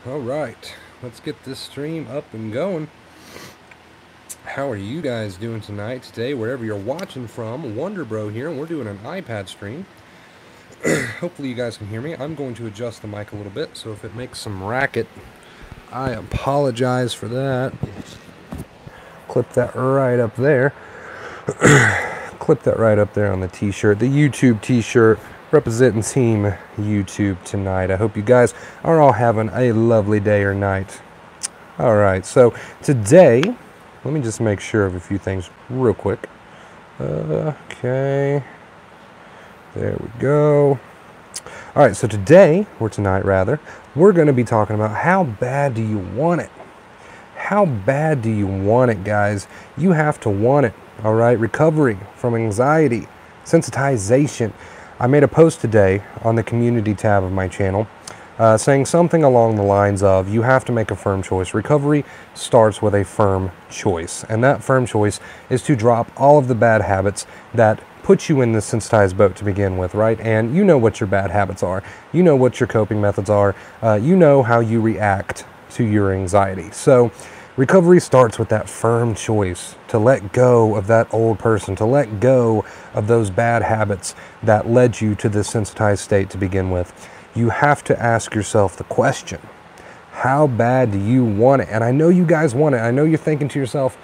Alright, let's get this stream up and going. How are you guys doing tonight, today, wherever you're watching from? Wonder Bro here, and we're doing an iPad stream. Hopefully you guys can hear me. I'm going to adjust the mic a little bit, so if it makes some racket, I apologize for that. Clip that right up there. Clip that right up there on the t-shirt, the YouTube t-shirt, representing Team YouTube tonight. I hope you guys are all having a lovely day or night. Alright, so today, let me just make sure of a few things real quick. Okay, there we go. Alright, so today, or tonight rather, we're going to be talking about how bad do you want it? How bad do you want it, guys? You have to want it, alright? Recovery from anxiety, sensitization. I made a post today on the community tab of my channel saying something along the lines of, you have to make a firm choice. Recovery starts with a firm choice. And that firm choice is to drop all of the bad habits that put you in this sensitized boat to begin with, right? And you know what your bad habits are. You know what your coping methods are. You know how you react to your anxiety. So recovery starts with that firm choice to let go of that old person, to let go of those bad habits that led you to this sensitized state to begin with. You have to ask yourself the question, how bad do you want it? And I know you guys want it. I know you're thinking to yourself,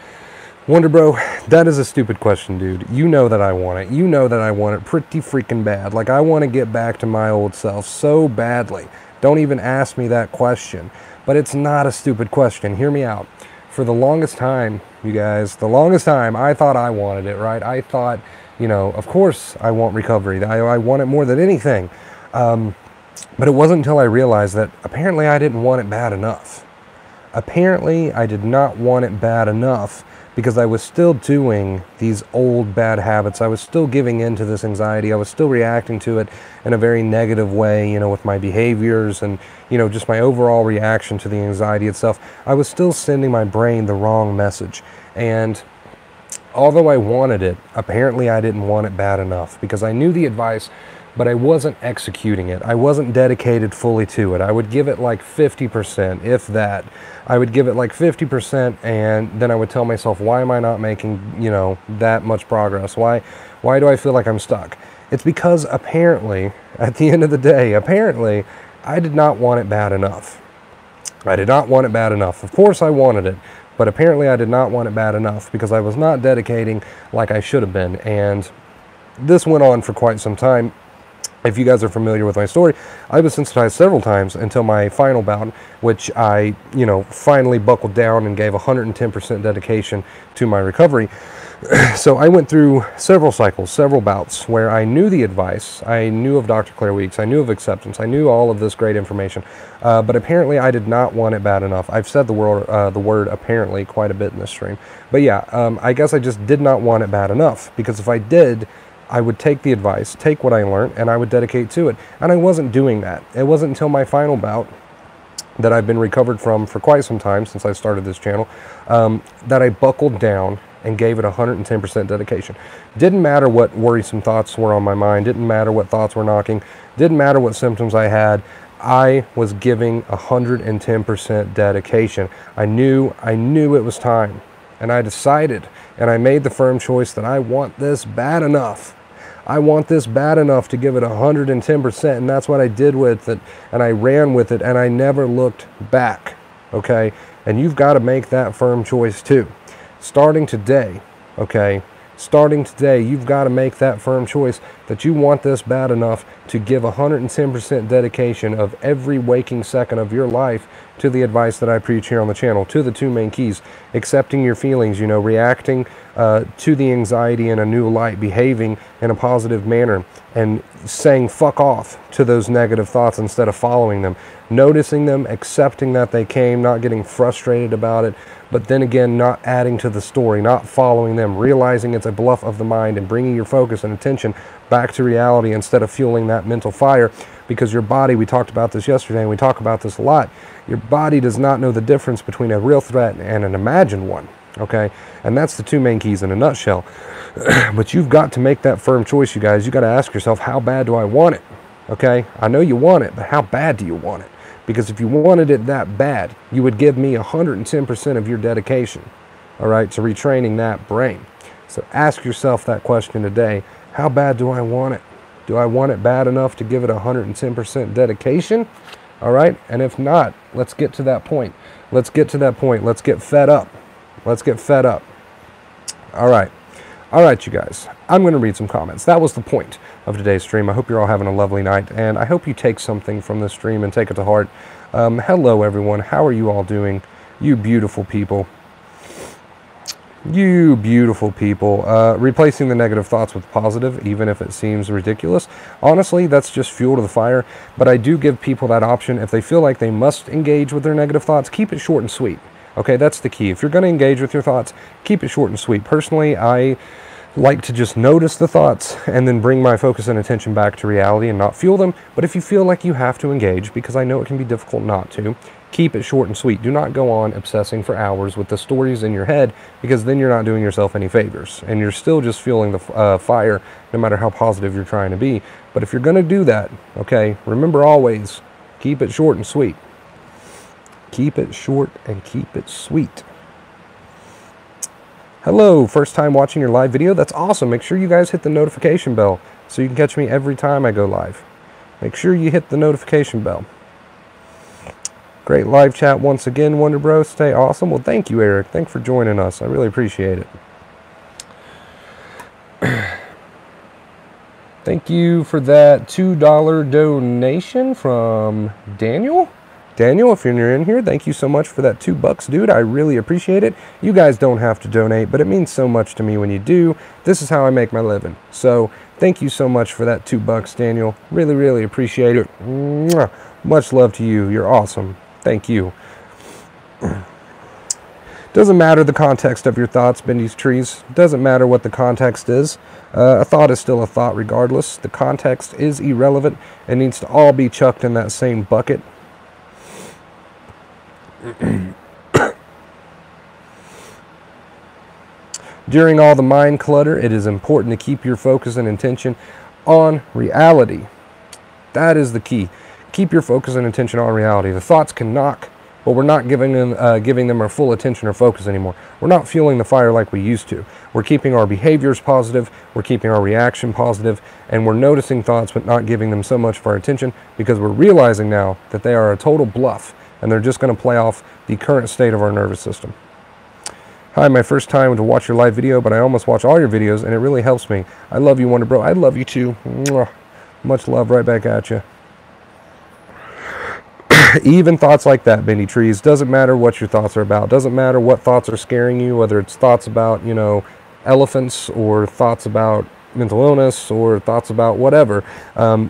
Wonder Bro, that is a stupid question, dude. You know that I want it. You know that I want it pretty freaking bad. Like, I want to get back to my old self so badly. Don't even ask me that question. But it's not a stupid question. Hear me out. For the longest time, you guys, the longest time, I thought I wanted it, right? I thought, you know, of course I want recovery. I want it more than anything. But it wasn't until I realized that apparently I didn't want it bad enough. Apparently I did not want it bad enough because I was still doing these old bad habits. I was still giving in to this anxiety. I was still reacting to it in a very negative way, you know, with my behaviors and, you know, just my overall reaction to the anxiety itself. I was still sending my brain the wrong message. And although I wanted it, apparently I didn't want it bad enough because I knew the advice, but I wasn't executing it. I wasn't dedicated fully to it. I would give it like 50%, if that. I would give it like 50%, and then I would tell myself, why am I not making, you know, that much progress? Why do I feel like I'm stuck? It's because apparently, at the end of the day, apparently, I did not want it bad enough. I did not want it bad enough. Of course I wanted it, but apparently I did not want it bad enough because I was not dedicating like I should have been. And this went on for quite some time. If you guys are familiar with my story, I was sensitized several times until my final bout, which I, you know, finally buckled down and gave 110% dedication to my recovery. So I went through several cycles, several bouts where I knew the advice, I knew of Dr. Claire Weeks, I knew of acceptance, I knew all of this great information, but apparently I did not want it bad enough. I've said the word apparently quite a bit in this stream. But yeah, I guess I just did not want it bad enough, because if I did, I would take the advice, take what I learned, and I would dedicate to it. And I wasn't doing that. It wasn't until my final bout that I've been recovered from for quite some time, since I started this channel, that I buckled down and gave it 110% dedication. Didn't matter what worrisome thoughts were on my mind, didn't matter what thoughts were knocking, didn't matter what symptoms I had. I was giving 110% dedication. I knew it was time. And I decided, and I made the firm choice that I want this bad enough. I want this bad enough to give it 110%, and that's what I did with it, and I ran with it, and I never looked back, okay? And you've got to make that firm choice too. Starting today, okay? Starting today, you've got to make that firm choice that you want this bad enough to give 110% dedication of every waking second of your life to the advice that I preach here on the channel, to the two main keys: accepting your feelings, you know, reacting to the anxiety in a new light, behaving in a positive manner, and saying fuck off to those negative thoughts instead of following them, noticing them, accepting that they came, not getting frustrated about it, but then again, not adding to the story, not following them, realizing it's a bluff of the mind, and bringing your focus and attention back to reality instead of fueling that mental fire. Because your body, we talked about this yesterday, and we talk about this a lot, your body does not know the difference between a real threat and an imagined one, okay? And that's the two main keys in a nutshell. But you've got to make that firm choice, you guys. You got to ask yourself, how bad do I want it? Okay, I know you want it, but how bad do you want it? Because if you wanted it that bad, you would give me 110% of your dedication, all right, to retraining that brain. So ask yourself that question today. How bad do I want it? Do I want it bad enough to give it 110% dedication? All right, and if not, let's get to that point. Let's get to that point. Let's get fed up. Let's get fed up. All right. All right, you guys. I'm going to read some comments. That was the point of today's stream. I hope you're all having a lovely night, and I hope you take something from this stream and take it to heart. Hello, everyone. How are you all doing? You beautiful people. You beautiful people. Replacing the negative thoughts with positive, even if it seems ridiculous. Honestly, that's just fuel to the fire, but I do give people that option. If they feel like they must engage with their negative thoughts, keep it short and sweet. Okay, that's the key. If you're going to engage with your thoughts, keep it short and sweet. Personally, I like to just notice the thoughts and then bring my focus and attention back to reality and not fuel them. But if you feel like you have to engage, because I know it can be difficult not to, keep it short and sweet. Do not go on obsessing for hours with the stories in your head, because then you're not doing yourself any favors. And you're still just fueling the fire, no matter how positive you're trying to be. But if you're going to do that, okay, remember always, keep it short and sweet. Keep it short and keep it sweet. Hello, first time watching your live video? That's awesome. Make sure you guys hit the notification bell so you can catch me every time I go live. Make sure you hit the notification bell. Great live chat once again, Wonder Bro. Stay awesome. Well, thank you, Eric. Thanks for joining us. I really appreciate it. Thank you for that $2 donation from Daniel. Daniel, if you're in here, thank you so much for that $2, dude. I really appreciate it. You guys don't have to donate, but it means so much to me when you do. This is how I make my living. So thank you so much for that $2, Daniel. Really, really appreciate it. Mwah. Much love to you. You're awesome. Thank you. Doesn't matter the context of your thoughts, Bendy's trees. Doesn't matter what the context is. A thought is still a thought regardless. The context is irrelevant. It needs to all be chucked in that same bucket. During all the mind clutter, it is important to keep your focus and intention on reality. That is the key. Keep your focus and attention on reality. The thoughts can knock, but we're not giving them our full attention or focus anymore. We're not fueling the fire like we used to. We're keeping our behaviors positive, we're keeping our reaction positive, and we're noticing thoughts but not giving them so much of our attention, because we're realizing now that they are a total bluff, and they're just going to play off the current state of our nervous system. Hi, my first time to watch your live video, but I almost watch all your videos, and it really helps me. I love you, Wonder Bro. I love you too. Mwah. Much love right back at you. Even thoughts like that, Bendy Trees. Doesn't matter what your thoughts are about. Doesn't matter what thoughts are scaring you, whether it's thoughts about, you know, elephants, or thoughts about mental illness, or thoughts about whatever.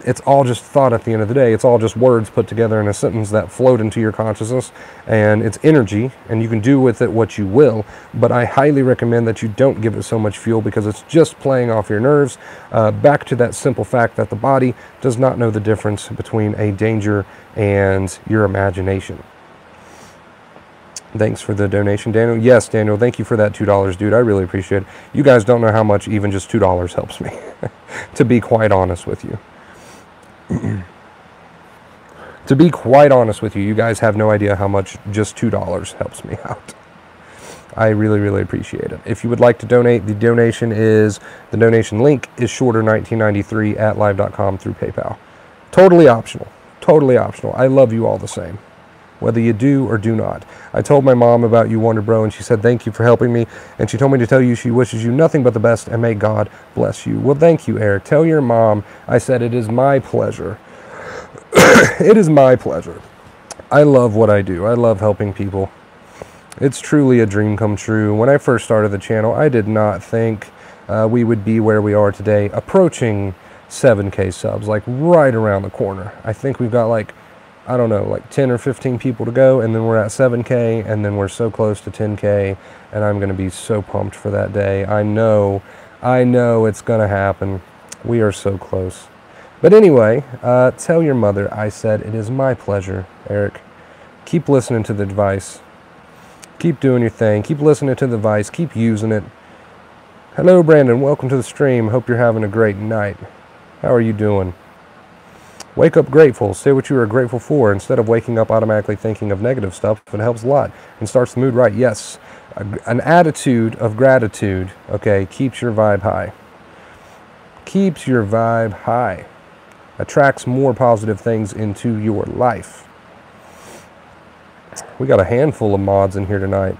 It's all just thought at the end of the day. It's all just words put together in a sentence that float into your consciousness, and it's energy, and you can do with it what you will, but I highly recommend that you don't give it so much fuel, because it's just playing off your nerves. Back to that simple fact that the body does not know the difference between a danger and your imagination. Thanks for the donation, Daniel. Yes, Daniel, thank you for that $2, dude. I really appreciate it. You guys don't know how much even just $2 helps me, to be quite honest with you. To be quite honest with you, you guys have no idea how much just $2 helps me out. I really, really appreciate it. If you would like to donate, the donation link is shorter1993 at live.com through PayPal. Totally optional. Totally optional. I love you all the same, whether you do or do not. I told my mom about you, Wonder Bro, and she said thank you for helping me, and she told me to tell you she wishes you nothing but the best, and may God bless you. Well, thank you, Eric. Tell your mom I said it is my pleasure. It is my pleasure. I love what I do. I love helping people. It's truly a dream come true. When I first started the channel, I did not think we would be where we are today, approaching 7K subs, like right around the corner. I think we've got like, I don't know, like 10 or 15 people to go, and then we're at 7K, and then we're so close to 10K, and I'm going to be so pumped for that day. I know it's going to happen. We are so close. But anyway, tell your mother I said it is my pleasure, Eric. Keep listening to the advice. Keep doing your thing. Keep listening to the advice. Keep using it. Hello, Brandon. Welcome to the stream. Hope you're having a great night. How are you doing? Wake up grateful. Say what you are grateful for instead of waking up automatically thinking of negative stuff. It helps a lot and starts the mood right. Yes, an attitude of gratitude, okay, keeps your vibe high. Keeps your vibe high. Attracts more positive things into your life. We got a handful of mods in here tonight.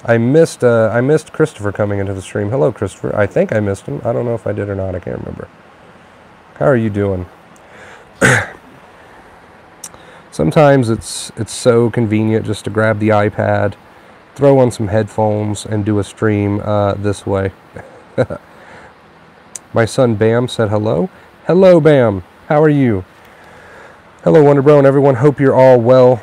I missed Christopher coming into the stream. Hello, Christopher. I think I missed him. I don't know if I did or not. I can't remember. How are you doing? Sometimes it's so convenient just to grab the iPad, throw on some headphones, and do a stream this way. My son Bam said hello. Hello, Bam. How are you? Hello, Wonder Bro, and everyone. Hope you're all well.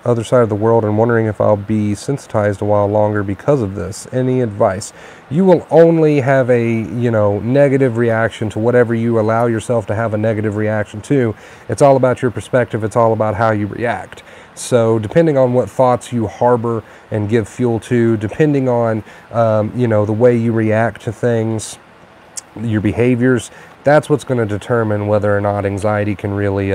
Other side of the world, and wondering if I'll be sensitized a while longer because of this. Any advice? You will only have a, negative reaction to whatever you allow yourself to have a negative reaction to. It's all about your perspective. It's all about how you react. So depending on what thoughts you harbor and give fuel to, depending on, the way you react to things, your behaviors, that's what's going to determine whether or not anxiety can really,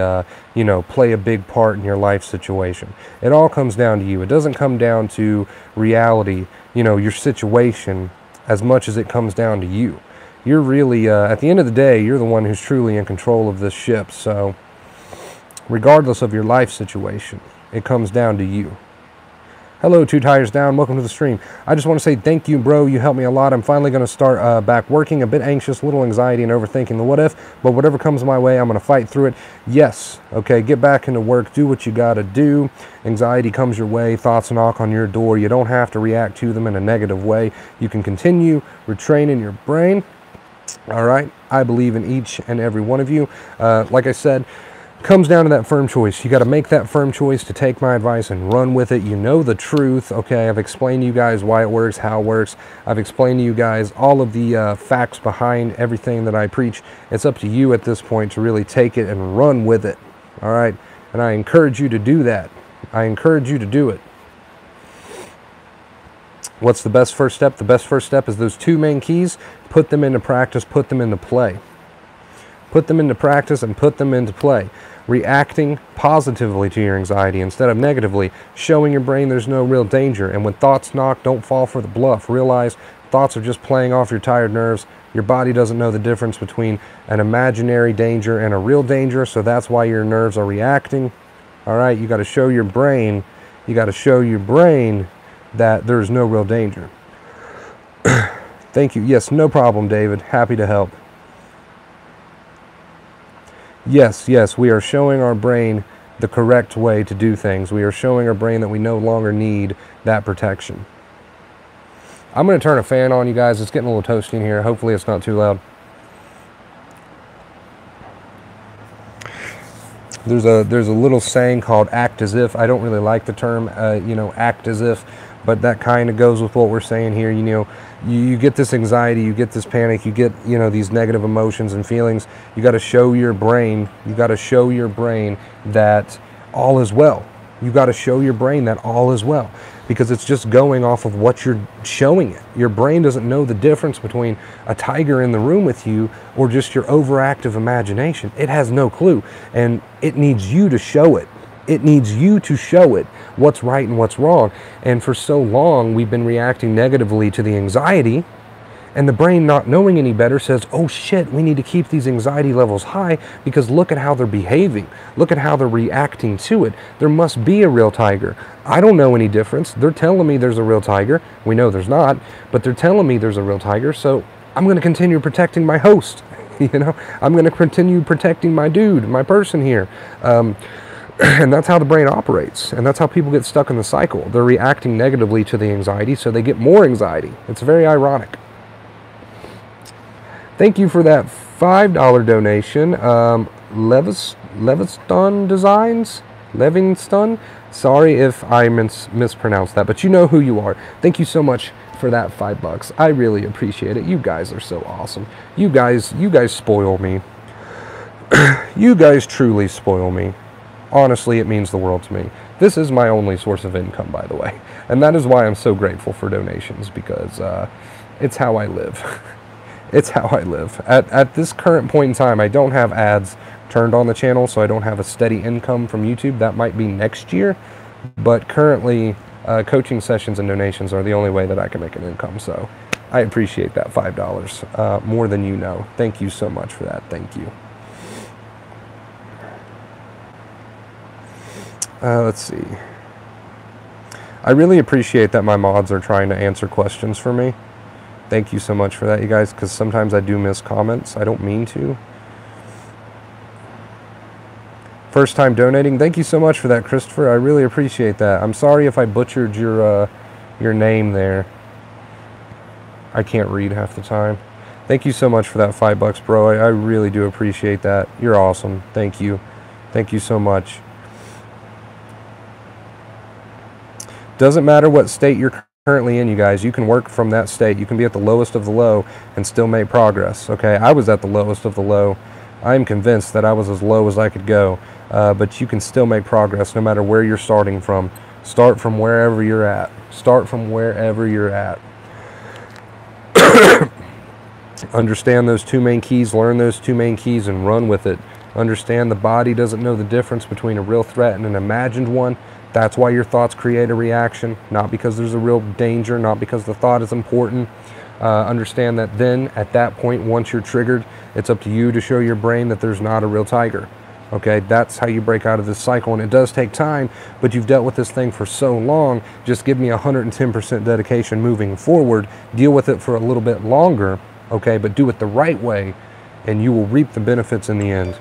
play a big part in your life situation. It all comes down to you. It doesn't come down to reality, your situation, as much as it comes down to you. You're really, at the end of the day, you're the one who's truly in control of this ship. So regardless of your life situation, it comes down to you. Hello, Two Tires Down. Welcome to the stream. I just want to say thank you, bro. You helped me a lot. I'm finally going to start back working. A bit anxious, little anxiety, and overthinking the what if. But whatever comes my way, I'm going to fight through it. Yes. Okay, get back into work. Do what you got to do. Anxiety comes your way. Thoughts knock on your door. You don't have to react to them in a negative way. You can continue retraining your brain. All right. I believe in each and every one of you. Like I said, comes down to that firm choice. You got to make that firm choice to take my advice and run with it. You know the truth. Okay, I've explained to you guys why it works, how it works. I've explained to you guys all of the facts behind everything that I preach. It's up to you at this point to really take it and run with it. All right, and I encourage you to do that. I encourage you to do it. What's the best first step? The best first step is those two main keys. Put them into practice, put them into play. Put them into practice and put them into play. Reacting positively to your anxiety instead of negatively. Showing your brain there's no real danger. And when thoughts knock, don't fall for the bluff. Realize thoughts are just playing off your tired nerves. Your body doesn't know the difference between an imaginary danger and a real danger, so that's why your nerves are reacting. All right, you got to show your brain, that there's no real danger. Thank you. Yes, no problem, David. Happy to help. Yes, we are showing our brain the correct way to do things. We are showing our brain that we no longer need that protection. I'm going to turn a fan on, you guys. It's getting a little toasty in here. Hopefully it's not too loud. There's a little saying called act as if. I don't really like the term, act as if, but that kind of goes with what we're saying here. You get this anxiety, you get this panic, you get, these negative emotions and feelings. You got to show your brain, that all is well. You got to show your brain that all is well, because it's just going off of what you're showing it. Your brain doesn't know the difference between a tiger in the room with you or just your overactive imagination. It has no clue, and it needs you to show it. It needs you to show it what's right and what's wrong. And for so long, we've been reacting negatively to the anxiety, and the brain, not knowing any better, says, oh shit, we need to keep these anxiety levels high because look at how they're behaving. Look at how they're reacting to it. There must be a real tiger. I don't know any difference. They're telling me there's a real tiger. We know there's not, but they're telling me there's a real tiger, so I'm going to continue protecting my host. I'm going to continue protecting my dude, my person here. And that's how the brain operates, and that's how people get stuck in the cycle. They're reacting negatively to the anxiety, so they get more anxiety. It's very ironic. Thank you for that $5 donation. Leviston Designs? Levingston? Sorry if I mispronounced that, but you know who you are. Thank you so much for that $5. I really appreciate it. You guys are so awesome. You guys spoil me. You guys truly spoil me. Honestly, it means the world to me. This is my only source of income, by the way. And that is why I'm so grateful for donations, because it's how I live. It's how I live. At this current point in time, I don't have ads turned on the channel, so I don't have a steady income from YouTube. That might be next year, but currently coaching sessions and donations are the only way that I can make an income. So I appreciate that $5 more than you know. Thank you so much for that. Thank you. Let's see. I really appreciate that my mods are trying to answer questions for me. Thank you so much for that, you guys, because sometimes I do miss comments. I don't mean to. First time donating. Thank you so much for that, Christopher. I really appreciate that. I'm sorry if I butchered your name there. I can't read half the time. Thank you so much for that $5, bro. I really do appreciate that. You're awesome. Thank you. Thank you so much. Doesn't matter what state you're currently in, you guys. You can work from that state. You can be at the lowest of the low and still make progress. Okay, I was at the lowest of the low. I'm convinced that I was as low as I could go, but you can still make progress no matter where you're starting from. Start from wherever you're at. Start from wherever you're at. Understand those two main keys, learn those two main keys, and run with it. Understand the body doesn't know the difference between a real threat and an imagined one. That's why your thoughts create a reaction, not because there's a real danger, not because the thought is important. Understand that then, at that point, once you're triggered, it's up to you to show your brain that there's not a real tiger. Okay, that's how you break out of this cycle, and it does take time, but you've dealt with this thing for so long. Just give me 110% dedication moving forward. Deal with it for a little bit longer, okay, but do it the right way, and you will reap the benefits in the end.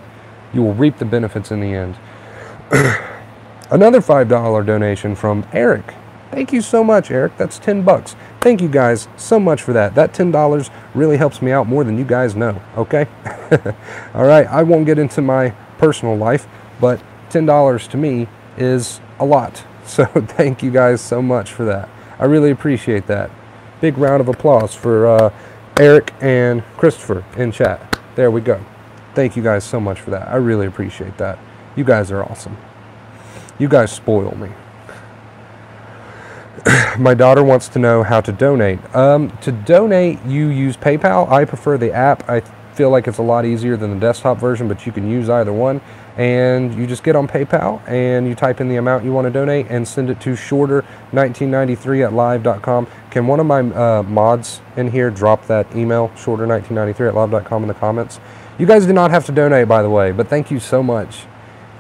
You will reap the benefits in the end. Another $5 donation from Eric. Thank you so much, Eric. That's $10. Thank you guys so much for that. That $10 really helps me out more than you guys know, okay? All right, I won't get into my personal life, but $10 to me is a lot. So thank you guys so much for that. I really appreciate that. Big round of applause for Eric and Christopher in chat. There we go. Thank you guys so much for that. I really appreciate that. You guys are awesome. You guys spoil me. My daughter wants to know how to donate. To donate, you use PayPal. I prefer the app. I feel like it's a lot easier than the desktop version, but you can use either one. And you just get on PayPal and you type in the amount you want to donate and send it to shorter1993@live.com. Can one of my mods in here drop that email, shorter1993@live.com, in the comments? You guys do not have to donate, by the way, but thank you so much.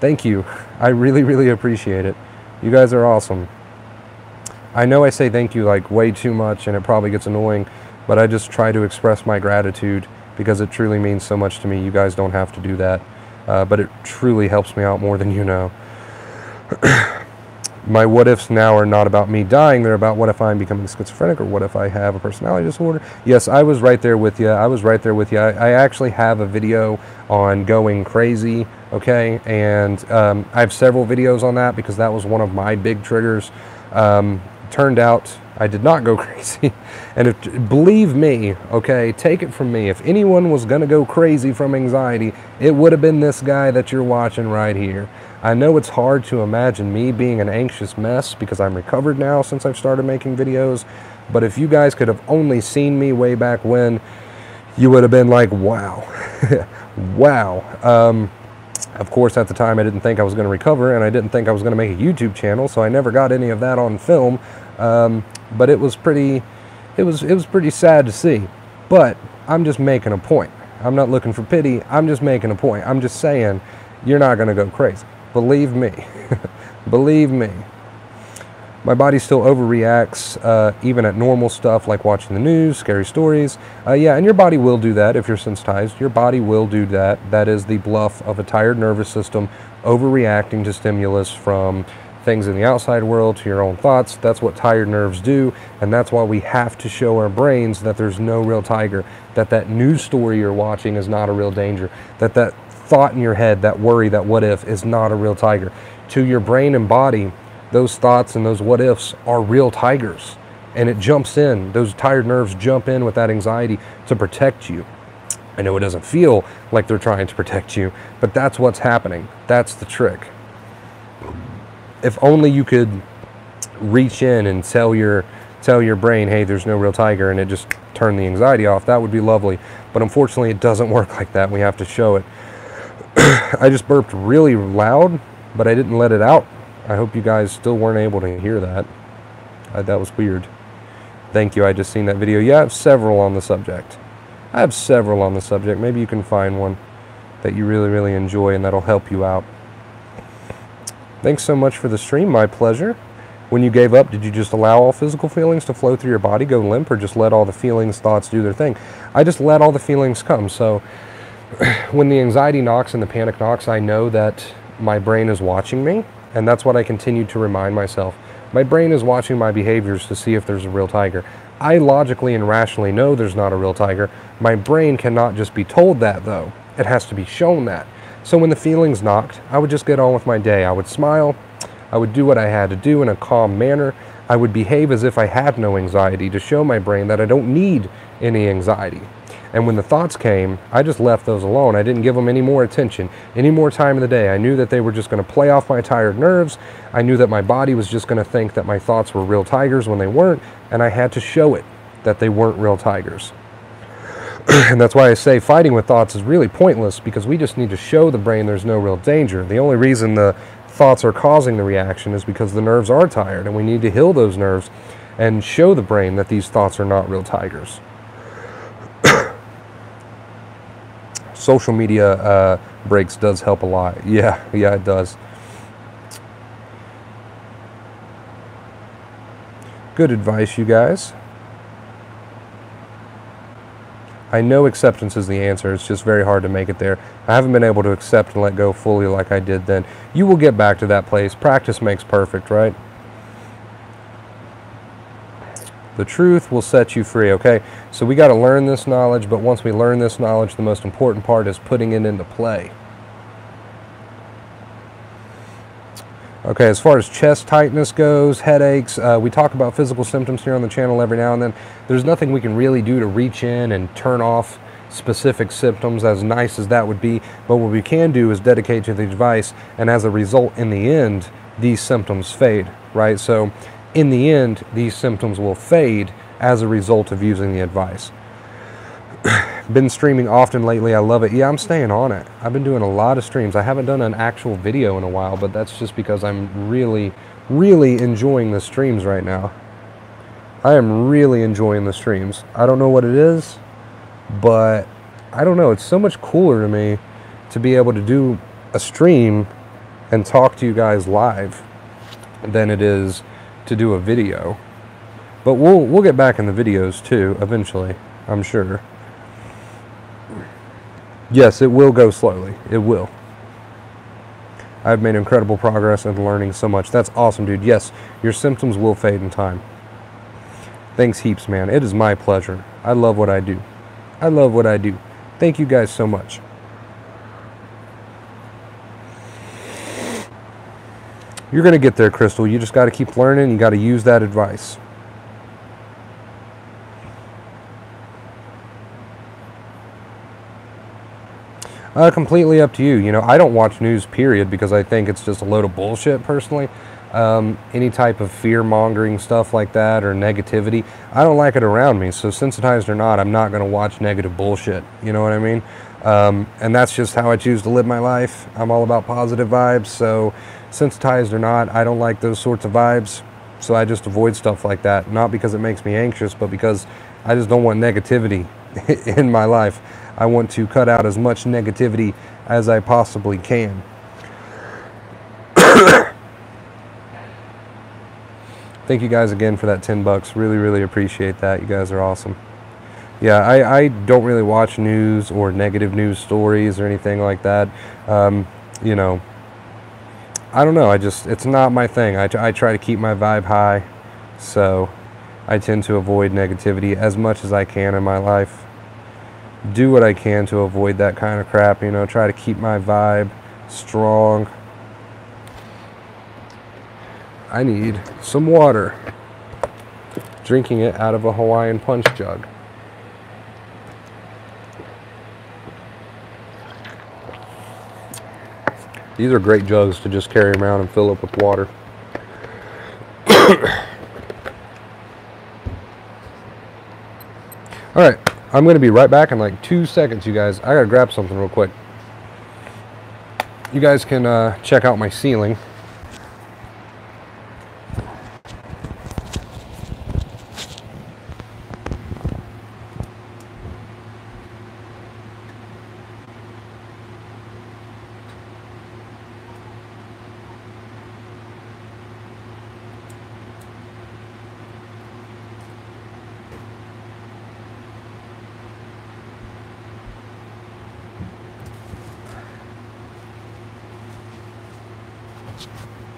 Thank you. I really, really appreciate it. You guys are awesome. I know I say thank you like way too much and it probably gets annoying, but I just try to express my gratitude because it truly means so much to me. You guys don't have to do that, but it truly helps me out more than you know. My what ifs now are not about me dying. They're about what if I'm becoming schizophrenic or what if I have a personality disorder. Yes, I was right there with you. I was right there with you. I actually have a video on going crazy, okay? And I have several videos on that because that was one of my big triggers. Turned out I did not go crazy. And believe me, okay, take it from me, if anyone was going to go crazy from anxiety, it would have been this guy that you're watching right here. I know it's hard to imagine me being an anxious mess because I'm recovered now since I've started making videos, but if you guys could have only seen me way back when, you would have been like, wow. Wow. Of course, at the time, I didn't think I was going to recover, and I didn't think I was going to make a YouTube channel, so I never got any of that on film. But it was pretty sad to see. But I'm just making a point. I'm not looking for pity. I'm just making a point. I'm just saying, you're not going to go crazy. Believe me. Believe me. My body still overreacts, even at normal stuff like watching the news, scary stories. Yeah, and your body will do that if you're sensitized. Your body will do that. That is the bluff of a tired nervous system overreacting to stimulus from things in the outside world to your own thoughts. That's what tired nerves do, and that's why we have to show our brains that there's no real tiger, that news story you're watching is not a real danger, that thought in your head, that worry, that what if is not a real tiger. To your brain and body, those thoughts and those what ifs are real tigers, and it jumps in. Those tired nerves jump in with that anxiety to protect you. I know it doesn't feel like they're trying to protect you, but that's what's happening. That's the trick. If only you could reach in and tell your brain, hey, there's no real tiger, and it just turn the anxiety off, that would be lovely. But unfortunately, it doesn't work like that. We have to show it. I just burped really loud, but I didn't let it out. I hope you guys still weren't able to hear that. That was weird. Thank you. I just seen that video. Yeah, I have several on the subject. Maybe you can find one that you really, really enjoy and that'll help you out. Thanks so much for the stream. My pleasure. When you gave up, did you just allow all physical feelings to flow through your body, go limp, or just let all the feelings, thoughts do their thing? I just let all the feelings come. So when the anxiety knocks and the panic knocks, I know that my brain is watching me, and that's what I continue to remind myself. My brain is watching my behaviors to see if there's a real tiger. I logically and rationally know there's not a real tiger. My brain cannot just be told that, though. It has to be shown that. So when the feelings knocked, I would just get on with my day. I would smile. I would do what I had to do in a calm manner. I would behave as if I had no anxiety to show my brain that I don't need any anxiety. And when the thoughts came, I just left those alone. I didn't give them any more attention, any more time in the day. I knew that they were just going to play off my tired nerves. I knew that my body was just going to think that my thoughts were real tigers when they weren't, and I had to show it that they weren't real tigers. And that's why I say fighting with thoughts is really pointless, because we just need to show the brain there's no real danger. The only reason the thoughts are causing the reaction is because the nerves are tired, and we need to heal those nerves and show the brain that these thoughts are not real tigers. Social media breaks does help a lot. Yeah, it does. Good advice, you guys. I know acceptance is the answer. It's just very hard to make it there. I haven't been able to accept and let go fully like I did then. You will get back to that place. Practice makes perfect, right? The truth will set you free, okay? So we got to learn this knowledge, but once we learn this knowledge, the most important part is putting it into play. Okay, as far as chest tightness goes, headaches, we talk about physical symptoms here on the channel every now and then. There's nothing we can really do to reach in and turn off specific symptoms, as nice as that would be. But what we can do is dedicate to the advice, and as a result, in the end, these symptoms fade, right? So in the end, these symptoms will fade as a result of using the advice. Been streaming often lately. I love it. Yeah, I'm staying on it. I've been doing a lot of streams. I haven't done an actual video in a while, but that's just because I'm really, really enjoying the streams right now. I am really enjoying the streams. I don't know what it is, but I don't know. It's so much cooler to me to be able to do a stream and talk to you guys live than it is to do a video. But we'll get back in the videos too eventually, I'm sure. Yes, it will go slowly. It will. I've made incredible progress in learning so much. That's awesome, dude. Yes, your symptoms will fade in time. Thanks heaps, man. It is my pleasure. I love what I do. I love what I do. Thank you guys so much. You're going to get there, Crystal. You just got to keep learning. You got to use that advice. Completely up to you. You know, I don't watch news, period, because I think it's just a load of bullshit, personally. Any type of fear-mongering stuff like that or negativity, I don't like it around me. So sensitized or not, I'm not going to watch negative bullshit. You know what I mean? And that's just how I choose to live my life. I'm all about positive vibes. So sensitized or not, I don't like those sorts of vibes. So I just avoid stuff like that. Not because it makes me anxious, but because I just don't want negativity in my life. I want to cut out as much negativity as I possibly can. Thank you guys again for that $10. Really, really appreciate that. You guys are awesome. Yeah, I don't really watch news or negative news stories or anything like that. You know, I don't know. It's not my thing. I try to keep my vibe high. So I tend to avoid negativity as much as I can in my life. Do what I can to avoid that kind of crap, you know, try to keep my vibe strong. I need some water. Drinking it out of a Hawaiian punch jug. These are great jugs to just carry around and fill up with water. All right, I'm going to be right back in like 2 seconds, you guys. I got to grab something real quick. You guys can check out my ceiling.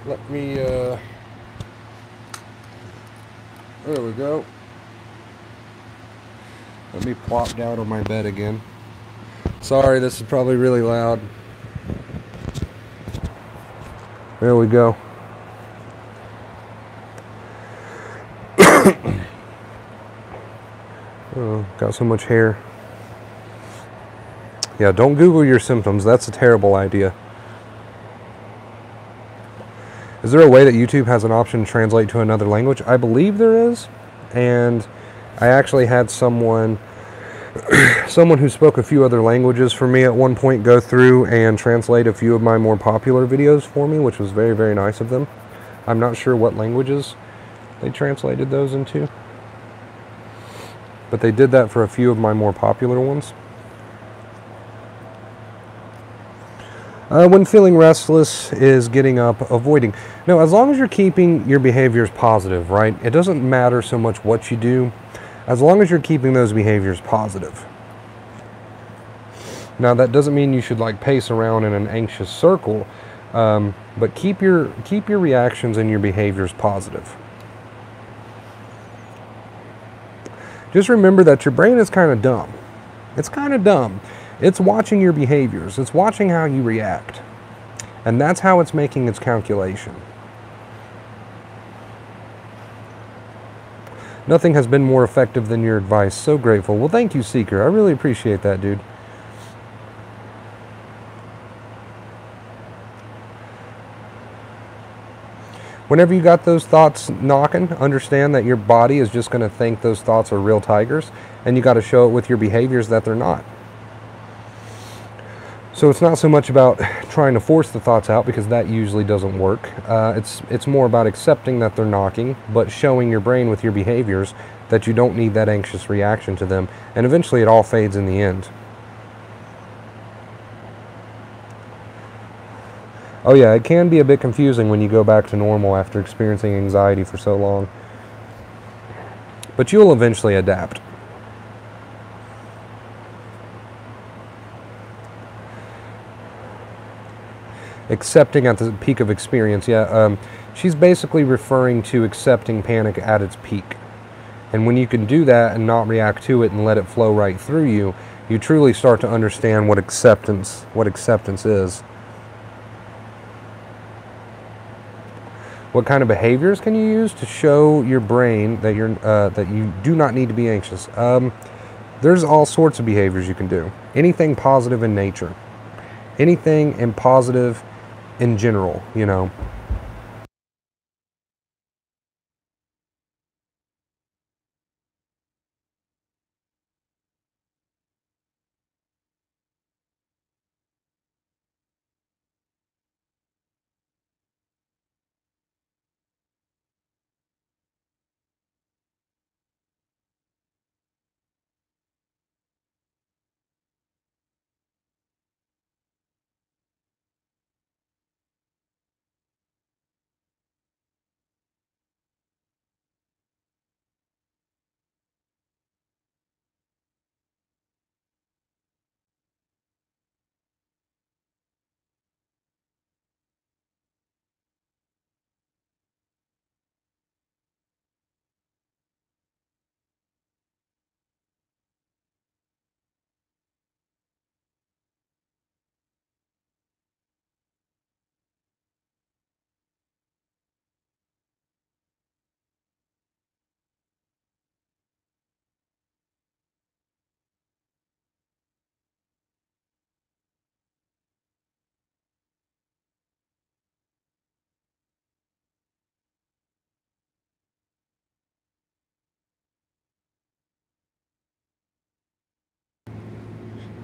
Let me, there we go. Let me plop down on my bed again. Sorry, this is probably really loud. There we go. Oh, got so much hair. Yeah, don't Google your symptoms. That's a terrible idea. Is there a way that YouTube has an option to translate to another language? I believe there is. And I actually had someone who spoke a few other languages for me at one point go through and translate a few of my more popular videos for me, which was very, very nice of them. I'm not sure what languages they translated those into, but they did that for a few of my more popular ones. When feeling restless is getting up, avoiding. No, as long as you're keeping your behaviors positive, right? It doesn't matter so much what you do, as long as you're keeping those behaviors positive. Now, that doesn't mean you should like pace around in an anxious circle, but keep your reactions and your behaviors positive. Just remember that your brain is kind of dumb. It's kind of dumb. It's watching your behaviors. It's watching how you react. And that's how it's making its calculation. Nothing has been more effective than your advice. So grateful. Well, thank you, Seeker. I really appreciate that, dude. Whenever you got those thoughts knocking, understand that your body is just going to think those thoughts are real tigers, and you got to show it with your behaviors that they're not. So it's not so much about trying to force the thoughts out, because that usually doesn't work. It's more about accepting that they're knocking, but showing your brain with your behaviors that you don't need that anxious reaction to them, and eventually it all fades in the end. Oh yeah, it can be a bit confusing when you go back to normal after experiencing anxiety for so long. But you'll eventually adapt. Accepting at the peak of experience, yeah. She's basically referring to accepting panic at its peak. And when you can do that and not react to it and let it flow right through you, you truly start to understand what acceptance is. What kind of behaviors can you use to show your brain that that you do not need to be anxious? There's all sorts of behaviors you can do. Anything positive in nature. Anything in positive in general, you know.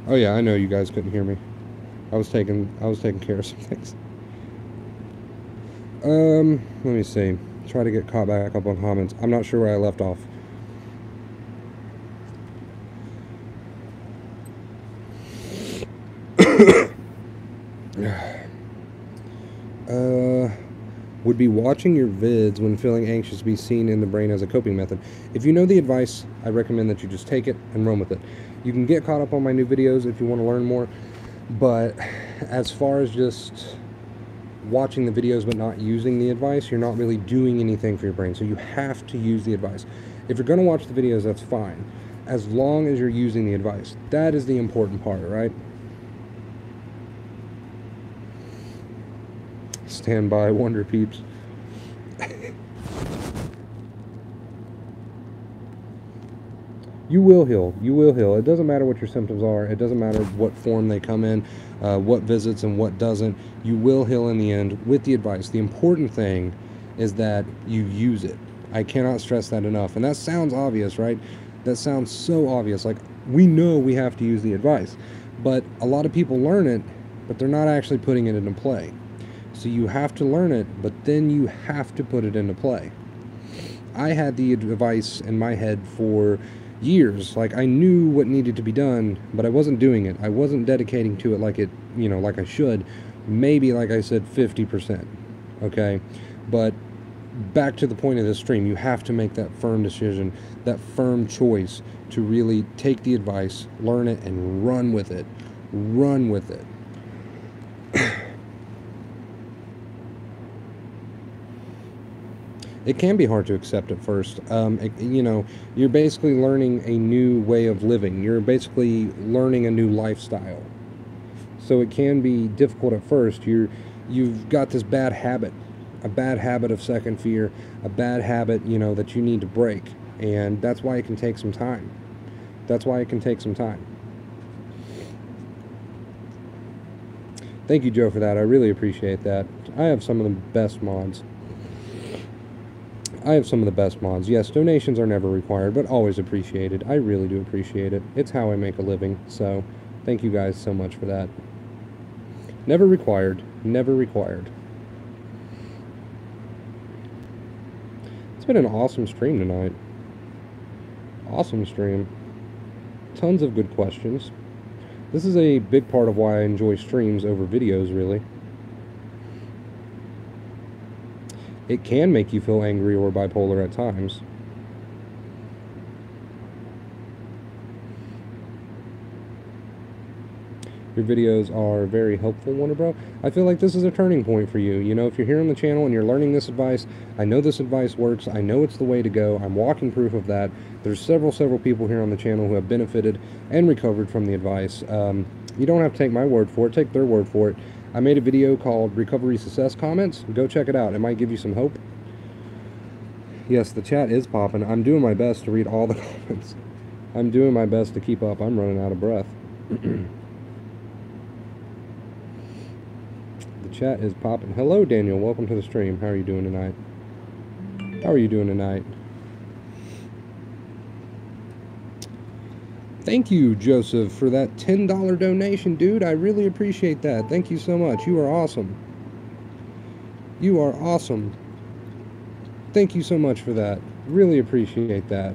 Oh yeah, I know you guys couldn't hear me. I was taking care of some things. Let me see. Try to get caught back up on comments. I'm not sure where I left off. Would be watching your vids when feeling anxious be seen in the brain as a coping method. If you know the advice, I recommend that you just take it and run with it. You can get caught up on my new videos if you want to learn more, but as far as just watching the videos but not using the advice, you're not really doing anything for your brain. So you have to use the advice. If you're going to watch the videos, that's fine, as long as you're using the advice. That is the important part, right? Stand by, Wonder Peeps. You will heal. You will heal. It doesn't matter what your symptoms are. It doesn't matter what form they come in, what visits and what doesn't. You will heal in the end with the advice. The important thing is that you use it. I cannot stress that enough. And that sounds obvious, right? That sounds so obvious. Like, we know we have to use the advice. But a lot of people learn it, but they're not actually putting it into play. So you have to learn it, but then you have to put it into play. I had the advice in my head for years. Like, I knew what needed to be done, but I wasn't doing it. I wasn't dedicating to it like it, you know, like I should. Maybe, like I said, 50%. Okay? But back to the point of this stream, you have to make that firm decision, that firm choice to really take the advice, learn it, and run with it. Run with it. It can be hard to accept at first. You know, you're basically learning a new way of living. You're basically learning a new lifestyle. So it can be difficult at first. You've got this bad habit, a bad habit of second fear, a bad habit, you know, that you need to break. And that's why it can take some time. That's why it can take some time. Thank you, Joe, for that. I really appreciate that. I have some of the best mods. Yes, donations are never required, but always appreciated. I really do appreciate it. It's how I make a living, so thank you guys so much for that. Never required. Never required. It's been an awesome stream tonight. Awesome stream. Tons of good questions. This is a big part of why I enjoy streams over videos, really. It can make you feel angry or bipolar at times. Your videos are very helpful, Wonder Bro. I feel like this is a turning point for you. You know, if you're here on the channel and you're learning this advice, I know this advice works. I know it's the way to go. I'm walking proof of that. There's several people here on the channel who have benefited and recovered from the advice. You don't have to take my word for it. Take their word for it. I made a video called Recovery Success Comments. Go check it out. It might give you some hope. Yes, the chat is popping. I'm doing my best to read all the comments. I'm doing my best to keep up. I'm running out of breath. The chat is popping. Hello, Daniel. Welcome to the stream. How are you doing tonight? How are you doing tonight? Thank you, Joseph, for that $10 donation, dude. I really appreciate that. Thank you so much. You are awesome. You are awesome. Thank you so much for that. Really appreciate that.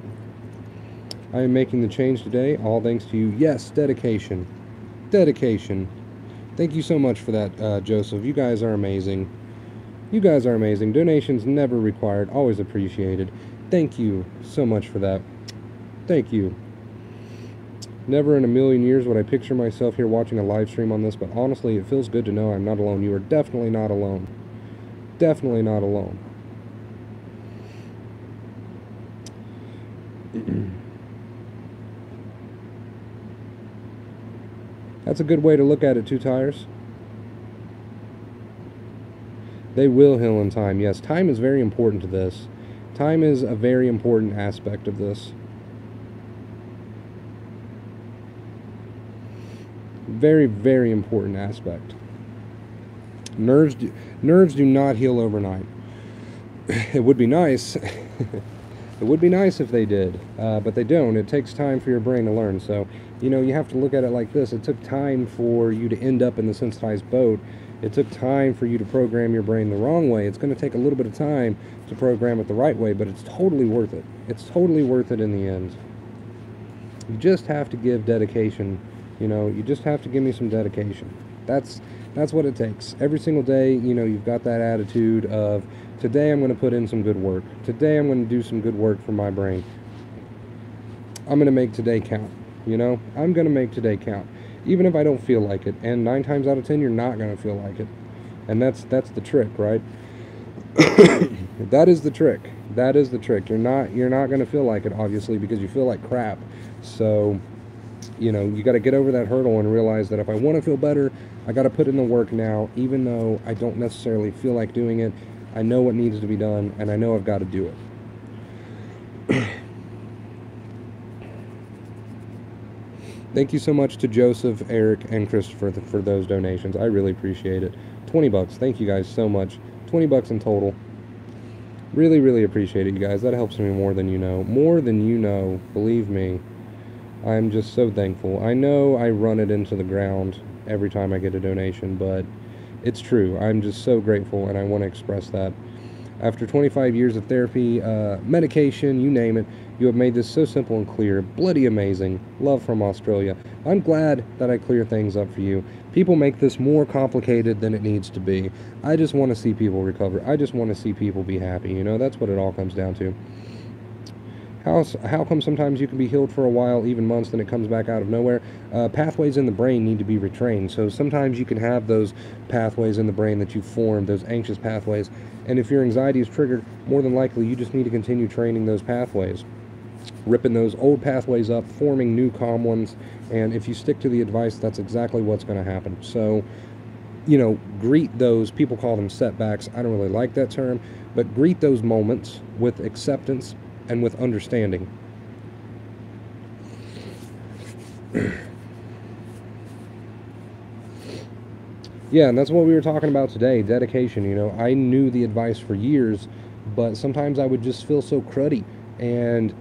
I am making the change today, all thanks to you. Yes, dedication. Dedication. Thank you so much for that, Joseph. You guys are amazing. You guys are amazing. Donations never required, always appreciated. Thank you so much for that. Thank you. Never in a million years would I picture myself here watching a live stream on this, but honestly, it feels good to know I'm not alone. You are definitely not alone. Definitely not alone. That's a good way to look at it, Two Tires. They will heal in time. Yes, time is very important to this. Time is a very important aspect of this. Very, very important aspect. Nerves do not heal overnight. It would be nice. It would be nice if they did, but they don't. It takes time for your brain to learn. So you know, you have to look at it like this. It took time for you to end up in the sensitized boat. It took time for you to program your brain the wrong way. It's going to take a little bit of time to program it the right way, but it's totally worth it. It's totally worth it in the end. You just have to give dedication. You know, you just have to give me some dedication. That's what it takes. Every single day, you know, you've got that attitude of, today I'm going to put in some good work. Today I'm going to do some good work for my brain. I'm going to make today count. You know, I'm going to make today count. Even if I don't feel like it. And 9 times out of 10, you're not going to feel like it. And that's the trick, right? That is the trick. That is the trick. You're not going to feel like it, obviously, because you feel like crap. So, you know, you got to get over that hurdle and realize that if I want to feel better, I got to put in the work now, even though I don't necessarily feel like doing it. I know what needs to be done, and I know I've got to do it. Thank you so much to Joseph, Eric, and Christopher for those donations. I really appreciate it. 20 bucks. Thank you guys so much. 20 bucks in total. Really, really appreciate it, you guys. That helps me more than you know. More than you know, believe me. I'm just so thankful. I know I run it into the ground every time I get a donation, but it's true. I'm just so grateful, and I want to express that. After 25 years of therapy, medication, you name it, you have made this so simple and clear. Bloody amazing. Love from Australia. I'm glad that I clear things up for you. People make this more complicated than it needs to be. I just want to see people recover. I just want to see people be happy. You know, that's what it all comes down to. How come sometimes you can be healed for a while, even months, then it comes back out of nowhere? Pathways in the brain need to be retrained. So sometimes you can have those pathways in the brain that you formed, those anxious pathways. And if your anxiety is triggered, more than likely you just need to continue training those pathways. Ripping those old pathways up, forming new calm ones. And if you stick to the advice, that's exactly what's going to happen. So, you know, greet those, people call them setbacks. I don't really like that term, but greet those moments with acceptance and with understanding. Yeah, and that's what we were talking about today, dedication. You know, I knew the advice for years, but sometimes I would just feel so cruddy, and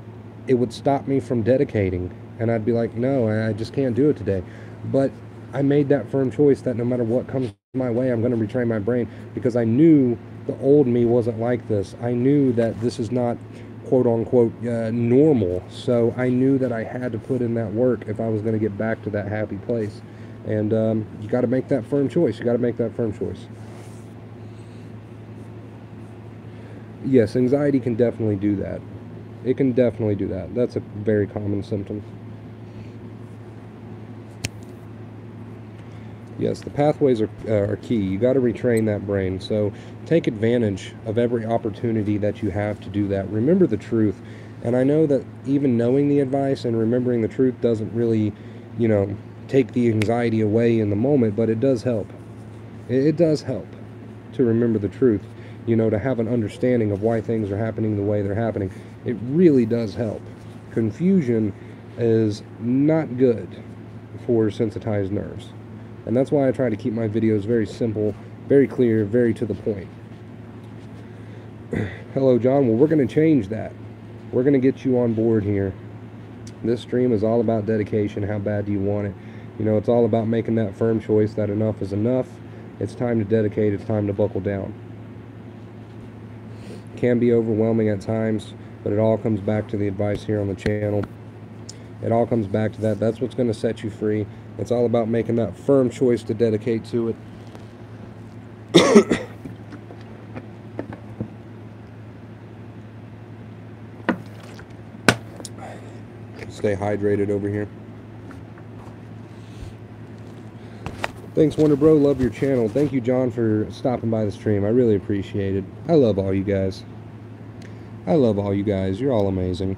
it would stop me from dedicating, and I'd be like, no, I just can't do it today. But I made that firm choice that no matter what comes my way, I'm going to retrain my brain, because I knew the old me wasn't like this. I knew that this is not quote-unquote normal, so I knew that I had to put in that work if I was going to get back to that happy place. And you got to make that firm choice. You got to make that firm choice. Yes, anxiety can definitely do that. It can definitely do that. That's a very common symptom. Yes, the pathways are key. You got to retrain that brain. So take advantage of every opportunity that you have to do that. Remember the truth. And I know that even knowing the advice and remembering the truth doesn't really, you know, take the anxiety away in the moment, but it does help. It does help to remember the truth, you know, to have an understanding of why things are happening the way they're happening. It really does help. Confusion is not good for sensitized nerves. And that's why I try to keep my videos very simple, very clear, very to the point. Hello, John. Well, we're going to change that. We're going to get you on board here. This stream is all about dedication. How bad do you want it? You know, it's all about making that firm choice that enough is enough. It's time to dedicate. It's time to buckle down. It can be overwhelming at times, but it all comes back to the advice here on the channel. It all comes back to that. That's what's going to set you free. It's all about making that firm choice to dedicate to it. Stay hydrated over here. Thanks, Wonder Bro. Love your channel. Thank you, John, for stopping by the stream. I really appreciate it. I love all you guys. I love all you guys. You're all amazing.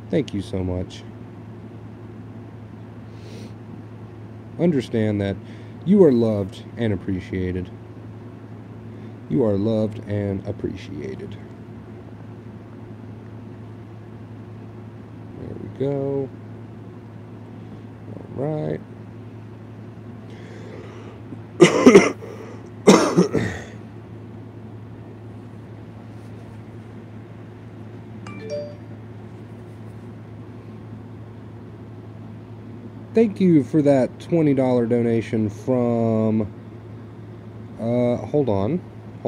Thank you so much. Understand that you are loved and appreciated. You are loved and appreciated. There we go. All right. thank you for that $20 donation from, hold on. I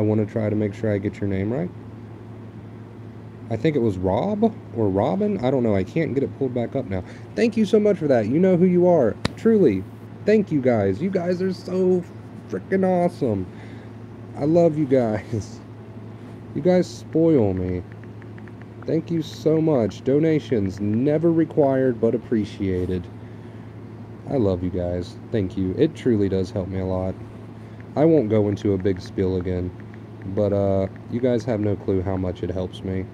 want to try to make sure I get your name right. I think it was Rob or Robin. I don't know. I can't get it pulled back up now. Thank you so much for that. You know who you are. Truly. Thank you guys. You guys are so freaking awesome. I love you guys. You guys spoil me. Thank you so much. Donations never required but appreciated. I love you guys. Thank you. It truly does help me a lot. I won't go into a big spiel again, but you guys have no clue how much it helps me.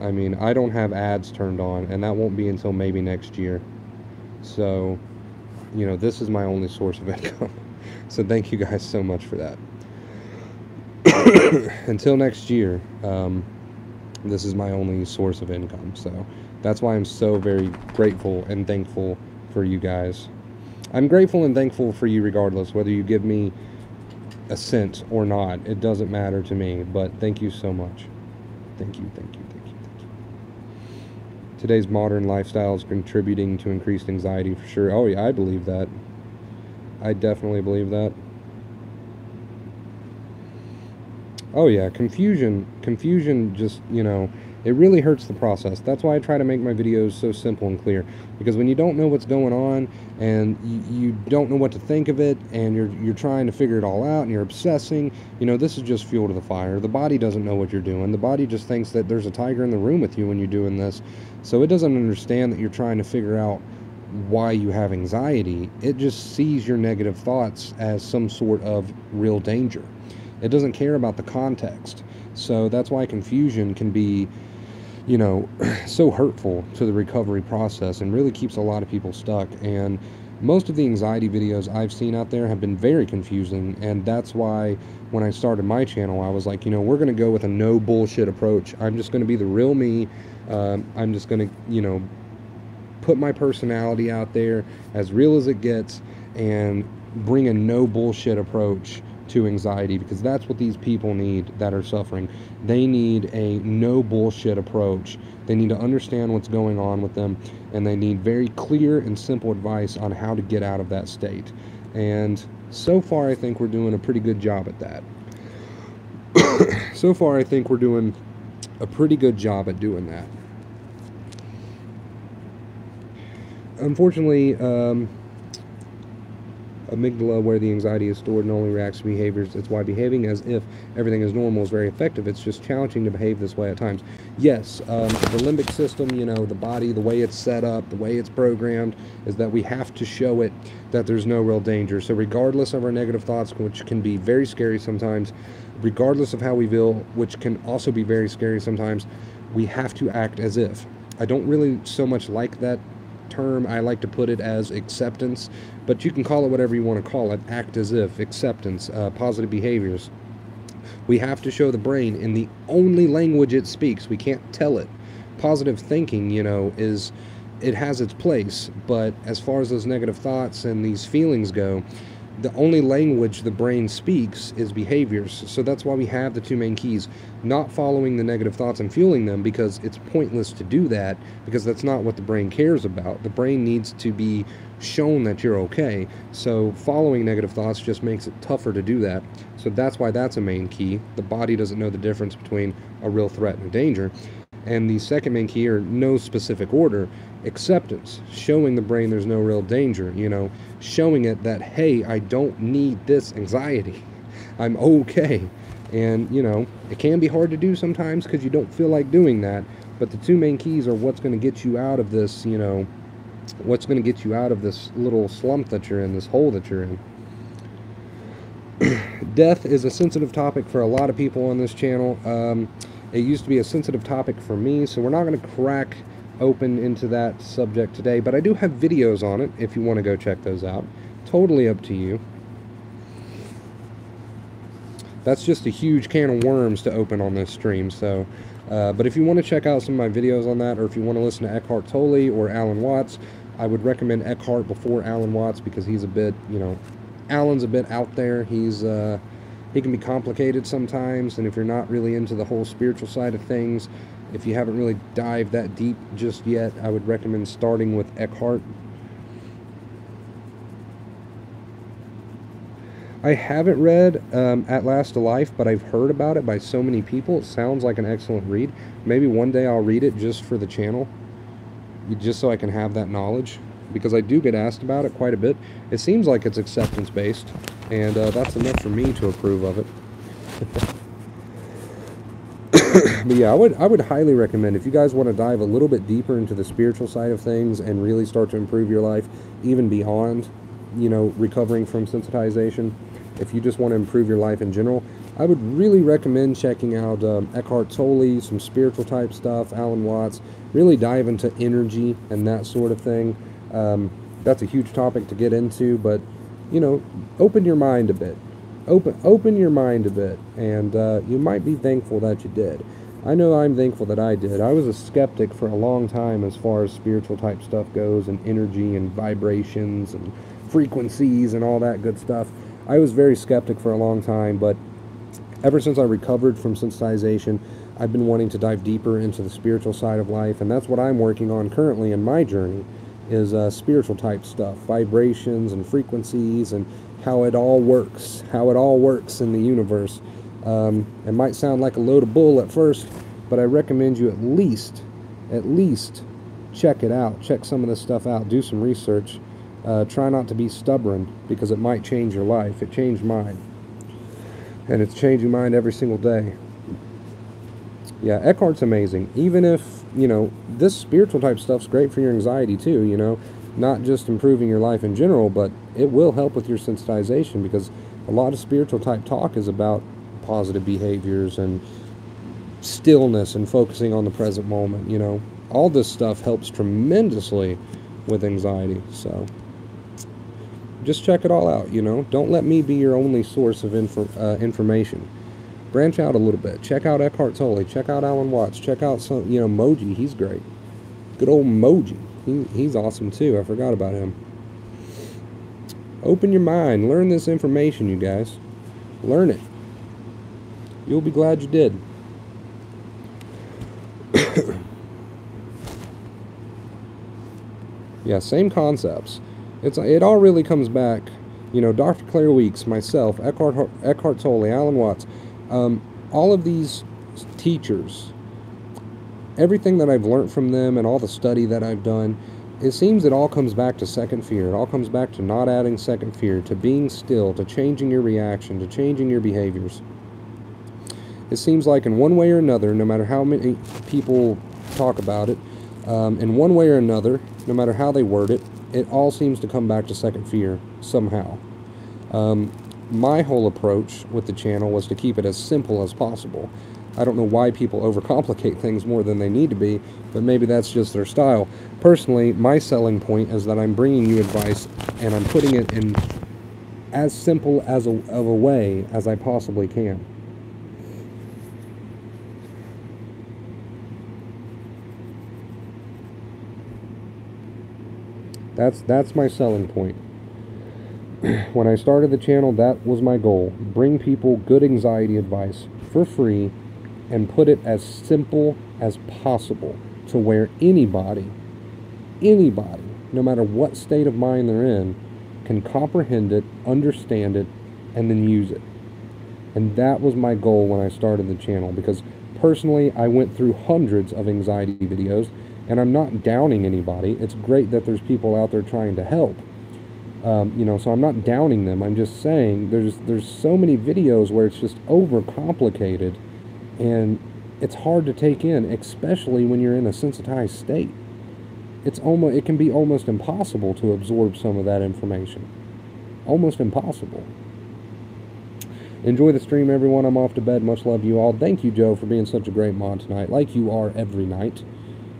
I mean, I don't have ads turned on, and that won't be until maybe next year. So, you know, this is my only source of income. So thank you guys so much for that. Until next year, this is my only source of income. So that's why I'm so very grateful and thankful for you guys. I'm grateful and thankful for you regardless, whether you give me a cent or not. It doesn't matter to me, but thank you so much. Thank you. Today's modern lifestyle is contributing to increased anxiety for sure. Oh yeah, I believe that. I definitely believe that. Oh yeah, confusion just, you know, it really hurts the process. That's why I try to make my videos so simple and clear. Because when you don't know what's going on, and you don't know what to think of it, and you're trying to figure it all out, and you're obsessing, you know, this is just fuel to the fire. The body doesn't know what you're doing. The body just thinks that there's a tiger in the room with you when you're doing this. So it doesn't understand that you're trying to figure out why you have anxiety. It just sees your negative thoughts as some sort of real danger. It doesn't care about the context. So that's why confusion can be, you know, so hurtful to the recovery process and really keeps a lot of people stuck. And most of the anxiety videos I've seen out there have been very confusing, and that's why when I started my channel, I was like, you know, we're going to go with a no bullshit approach. I'm just going to be the real me. I'm just going to, you know, put my personality out there as real as it gets and bring a no bullshit approach to anxiety, because that's what these people need that are suffering. They need a no bullshit approach. They need to understand what's going on with them, and they need very clear and simple advice on how to get out of that state. And so far I think we're doing a pretty good job at that. So far I think we're doing a pretty good job at doing that. Unfortunately, amygdala, where the anxiety is stored and only reacts to behaviors. That's why behaving as if everything is normal is very effective. It's just challenging to behave this way at times. Yes, the limbic system, you know, the body, the way it's set up, the way it's programmed, is that we have to show it that there's no real danger. So regardless of our negative thoughts, which can be very scary sometimes, regardless of how we feel, which can also be very scary sometimes, we have to act as if. I don't really so much like that term. I like to put it as acceptance, but you can call it whatever you want to call it. Act as if, acceptance, positive behaviors. We have to show the brain in the only language it speaks. We can't tell it. Positive thinking, you know, it has its place, but as far as those negative thoughts and these feelings go, the only language the brain speaks is behaviors. So that's why we have the two main keys. Not following the negative thoughts and fueling them, because it's pointless to do that, because that's not what the brain cares about. The brain needs to be shown that you're okay. So following negative thoughts just makes it tougher to do that. So that's why that's a main key. The body doesn't know the difference between a real threat and a danger. And the second main key, or no specific order, acceptance. Showing the brain there's no real danger, you know, showing it that, hey, I don't need this anxiety. I'm okay. And, you know, it can be hard to do sometimes because you don't feel like doing that. But the two main keys are what's going to get you out of this, you know, what's going to get you out of this little slump that you're in, this hole that you're in. Death is a sensitive topic for a lot of people on this channel. It used to be a sensitive topic for me, so we're not going to crack open into that subject today, but I do have videos on it if you want to go check those out. Totally up to you. That's just a huge can of worms to open on this stream, so but if you want to check out some of my videos on that, or if you want to listen to Eckhart Tolle or Alan Watts, I would recommend Eckhart before Alan Watts, because he's a bit, you know, Alan's a bit out there. He can be complicated sometimes, and if you're not really into the whole spiritual side of things, If you haven't really dived that deep just yet, I would recommend starting with Eckhart. I haven't read At Last a Life, but I've heard about it by so many people. It sounds like an excellent read. Maybe one day I'll read it just for the channel, just so I can have that knowledge, because I do get asked about it quite a bit. It seems like it's acceptance-based, and that's enough for me to approve of it. But yeah, I would highly recommend, if you guys want to dive a little bit deeper into the spiritual side of things and really start to improve your life, even beyond, you know, recovering from sensitization, if you just want to improve your life in general, I would really recommend checking out Eckhart Tolle, some spiritual type stuff, Alan Watts. Really dive into energy and that sort of thing. That's a huge topic to get into, but, you know, open your mind a bit. Open your mind a bit, and you might be thankful that you did. I know I'm thankful that I did. I was a skeptic for a long time as far as spiritual type stuff goes, and energy and vibrations and frequencies and all that good stuff. I was very skeptic for a long time, but ever since I recovered from sensitization, I've been wanting to dive deeper into the spiritual side of life, and that's what I'm working on currently in my journey, is spiritual type stuff, vibrations and frequencies, and how it all works in the universe. It might sound like a load of bull at first, but I recommend you at least check it out, check some of this stuff out, do some research. Try not to be stubborn, because it might change your life. It changed mine, and it's changing mine every single day. Yeah, Eckhart's amazing. Even if, you know, this spiritual type stuff's great for your anxiety too, you know, not just improving your life in general, but it will help with your sensitization, because a lot of spiritual type talk is about positive behaviors and stillness and focusing on the present moment, you know. All this stuff helps tremendously with anxiety, so just check it all out, you know. Don't let me be your only source of information. Branch out a little bit. Check out Eckhart Tolle. Check out Alan Watts. Check out some, you know, Moji. He's great. Good old Moji. He's awesome too. I forgot about him. Open your mind. Learn this information, you guys. Learn it. You'll be glad you did. Yeah, same concepts. It all really comes back, you know, Dr. Claire Weeks, myself, Eckhart Tolle, Alan Watts, all of these teachers, everything that I've learned from them and all the study that I've done, it seems it all comes back to second fear. It all comes back to not adding second fear, to being still, to changing your reaction, to changing your behaviors. It seems like in one way or another, no matter how many people talk about it, in one way or another, no matter how they word it, it all seems to come back to second fear somehow. My whole approach with the channel was to keep it as simple as possible. I don't know why people overcomplicate things more than they need to be, but maybe that's just their style. Personally, my selling point is that I'm bringing you advice, and I'm putting it in as simple of a way as I possibly can. That's my selling point. When I started the channel, that was my goal. Bring people good anxiety advice for free and put it as simple as possible to where anybody, no matter what state of mind they're in, can comprehend it, understand it, and then use it. And that was my goal when I started the channel, because personally, I went through hundreds of anxiety videos, and I'm not downing anybody. It's great that there's people out there trying to help. You know, so I'm not downing them. I'm just saying there's so many videos where it's just overcomplicated, and it's hard to take in, especially when you're in a sensitized state. It can be almost impossible to absorb some of that information. Almost impossible. Enjoy the stream, everyone. I'm off to bed. Much love to you all. Thank you, Joe, for being such a great mod tonight, like you are every night.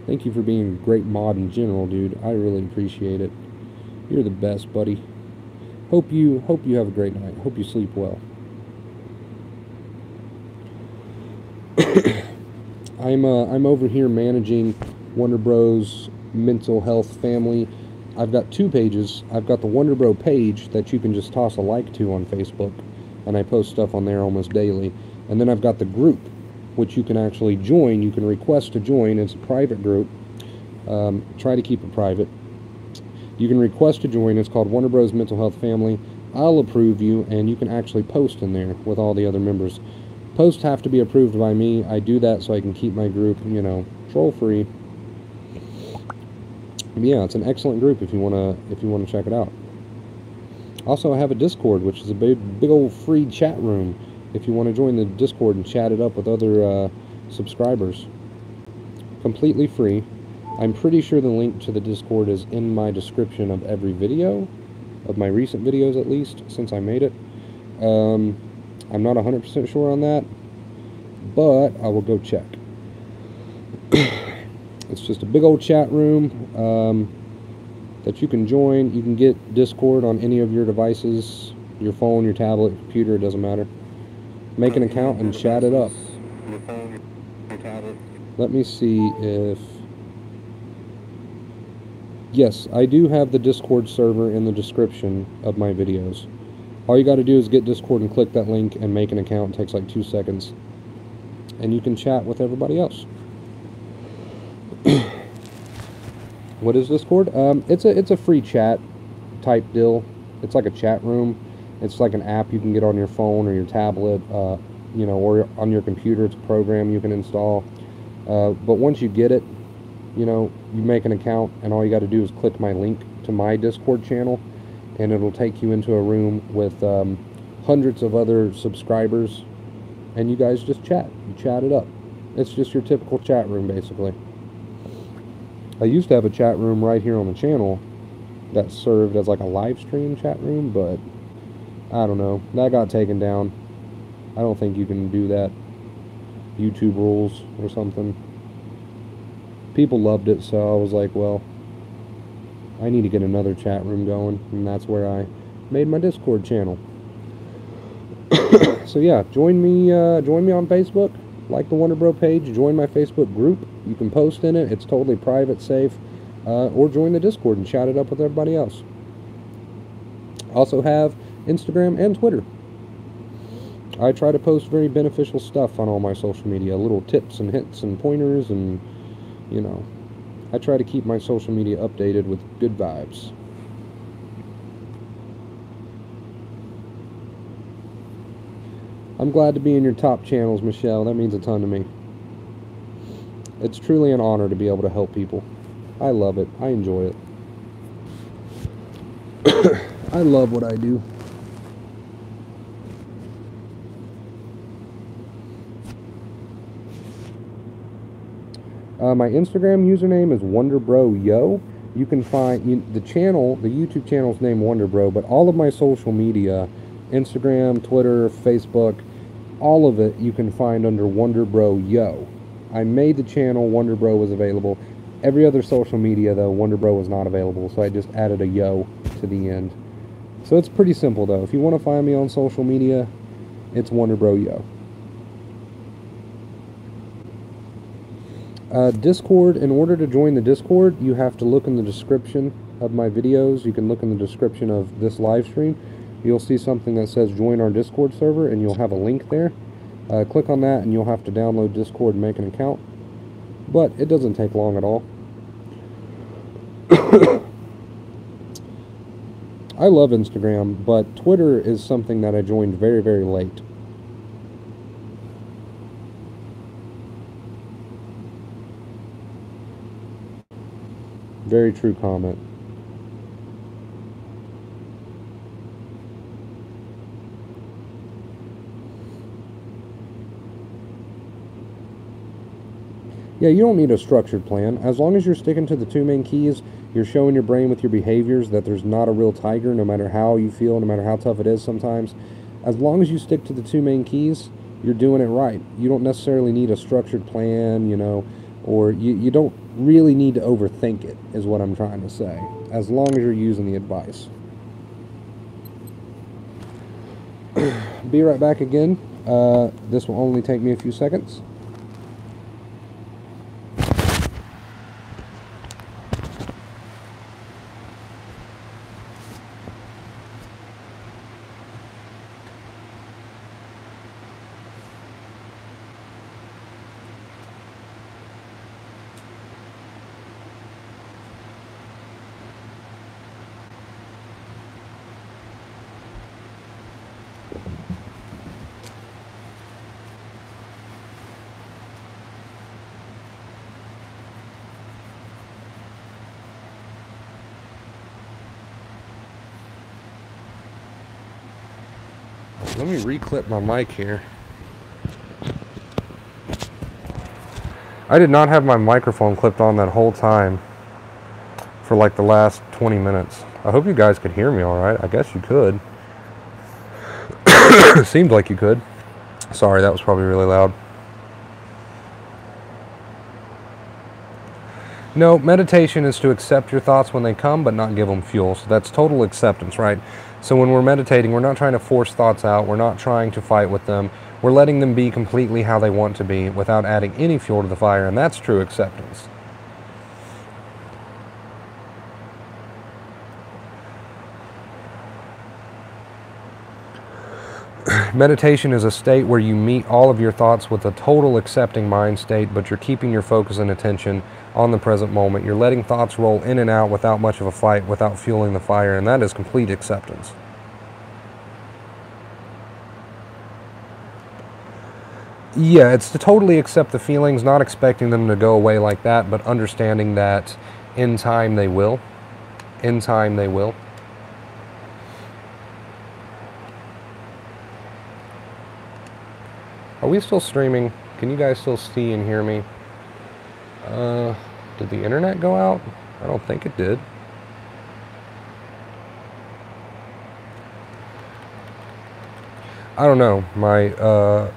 Thank you for being a great mod in general, dude. I really appreciate it. You're the best, buddy. Hope you have a great night. Hope you sleep well. I'm over here managing Wonder Bros mental health family. I've got two pages. I've got the Wonder Bro page that you can just toss a like to on Facebook, and I post stuff on there almost daily. And then I've got the group, which you can actually join. You can request to join. It's a private group. Try to keep it private. You can request to join. It's called Wonder Bros Mental Health Family. I'll approve you, and you can actually post in there with all the other members. Posts have to be approved by me. I do that so I can keep my group, you know, troll-free. Yeah, it's an excellent group if you wanna check it out. Also, I have a Discord, which is a big old free chat room. If you want to join the Discord and chat it up with other subscribers, completely free. I'm pretty sure the link to the Discord is in my description of every video, of my recent videos at least, since I made it. I'm not 100% sure on that, but I will go check. It's just a big old chat room that you can join. You can get Discord on any of your devices, your phone, your tablet, your computer, it doesn't matter. Make an account and chat it up. Let me see if... Yes, I do have the Discord server in the description of my videos. All you got to do is get Discord and click that link and make an account. It takes like 2 seconds. And you can chat with everybody else. What is Discord? It's a free chat type deal. It's like a chat room. It's like an app you can get on your phone or your tablet, you know, or on your computer. It's a program you can install. But once you get it, you know, you make an account, and all you got to do is click my link to my Discord channel, and it'll take you into a room with hundreds of other subscribers, and you guys just chat. You chat it up. It's just your typical chat room, basically. I used to have a chat room right here on the channel that served as like a live stream chat room, but I don't know. That got taken down. I don't think you can do that. YouTube rules or something. People loved it, so I was like, well, I need to get another chat room going, and that's where I made my Discord channel. So yeah, join me on Facebook. Like the Wonder Bro page, join my Facebook group. You can post in it. It's totally private, safe. Or join the Discord and chat it up with everybody else. Also have Instagram and Twitter. I try to post very beneficial stuff on all my social media. Little tips and hints and pointers, and, you know, I try to keep my social media updated with good vibes. I'm glad to be in your top channels, Michelle. That means a ton to me. It's truly an honor to be able to help people. I love it. I enjoy it. I love what I do. My Instagram username is WonderBroYo. You can find the channel, the YouTube channel is named WonderBro, but all of my social media, Instagram, Twitter, Facebook, all of it you can find under WonderBroYo. I made the channel, WonderBro was available. Every other social media, though, WonderBro was not available, so I just added a yo to the end. So it's pretty simple, though. If you want to find me on social media, it's WonderBroYo. Discord, in order to join the Discord, you have to look in the description of my videos. You can look in the description of this live stream. You'll see something that says join our Discord server, and you'll have a link there. Click on that, and you'll have to download Discord and make an account. But it doesn't take long at all. I love Instagram, but Twitter is something that I joined very, very late. Very true comment. Yeah, you don't need a structured plan. As long as you're sticking to the 2 main keys, you're showing your brain with your behaviors that there's not a real tiger, no matter how you feel, no matter how tough it is sometimes. As long as you stick to the 2 main keys, you're doing it right. You don't necessarily need a structured plan, you know, or you don't really need to overthink it, is what I'm trying to say, as long as you're using the advice. Be right back again. This will only take me a few seconds. Let me reclip my mic here. I did not have my microphone clipped on that whole time for like the last 20 minutes. I hope you guys could hear me all right. I guess you could. It seemed like you could. Sorry, that was probably really loud. No, meditation is to accept your thoughts when they come, but not give them fuel. So that's total acceptance, right? So when we're meditating, we're not trying to force thoughts out. We're not trying to fight with them. We're letting them be completely how they want to be without adding any fuel to the fire, and that's true acceptance. Meditation is a state where you meet all of your thoughts with a total accepting mind state, but you're keeping your focus and attention on the present moment. You're letting thoughts roll in and out without much of a fight, without fueling the fire, and that is complete acceptance. Yeah, it's to totally accept the feelings, not expecting them to go away like that, but understanding that in time they will. In time they will. Are we still streaming? Can you guys still see and hear me? Did the internet go out? I don't think it did. I don't know. My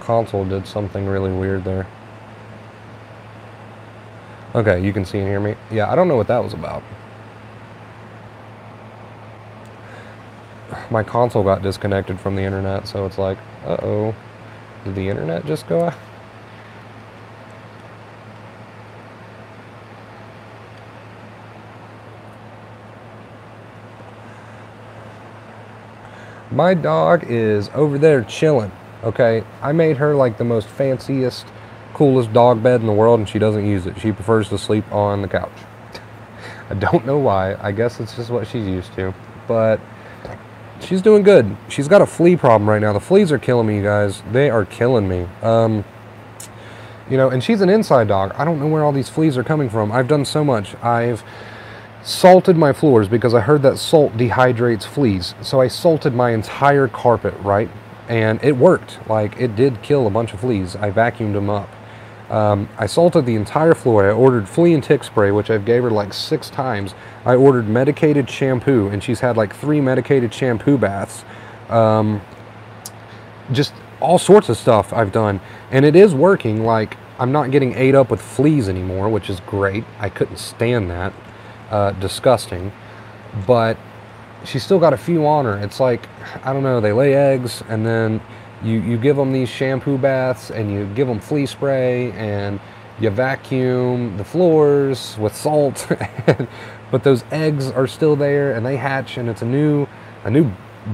console did something really weird there. Okay, you can see and hear me. Yeah, I don't know what that was about. My console got disconnected from the internet, so it's like, uh-oh. Did the internet just go out? My dog is over there chilling, okay? I made her like the most fanciest, coolest dog bed in the world, and she doesn't use it. She prefers to sleep on the couch. I don't know why. I guess it's just what she's used to. But she's doing good. She's got a flea problem right now. The fleas are killing me, you guys. They are killing me. You know, and she's an inside dog. I don't know where all these fleas are coming from. I've done so much. I've salted my floors because I heard that salt dehydrates fleas. So I salted my entire carpet, right? And it worked. Like, it did kill a bunch of fleas. I vacuumed them up. I salted the entire floor. I ordered flea and tick spray, which I've gave her like 6 times. I ordered medicated shampoo, and she's had like 3 medicated shampoo baths. Just all sorts of stuff I've done. And it is working. Like, I'm not getting ate up with fleas anymore, which is great. I couldn't stand that. Disgusting. But she's still got a few on her. It's like, I don't know, they lay eggs, and then you give them these shampoo baths, and you give them flea spray, and you vacuum the floors with salt, but those eggs are still there, and they hatch, and it's a new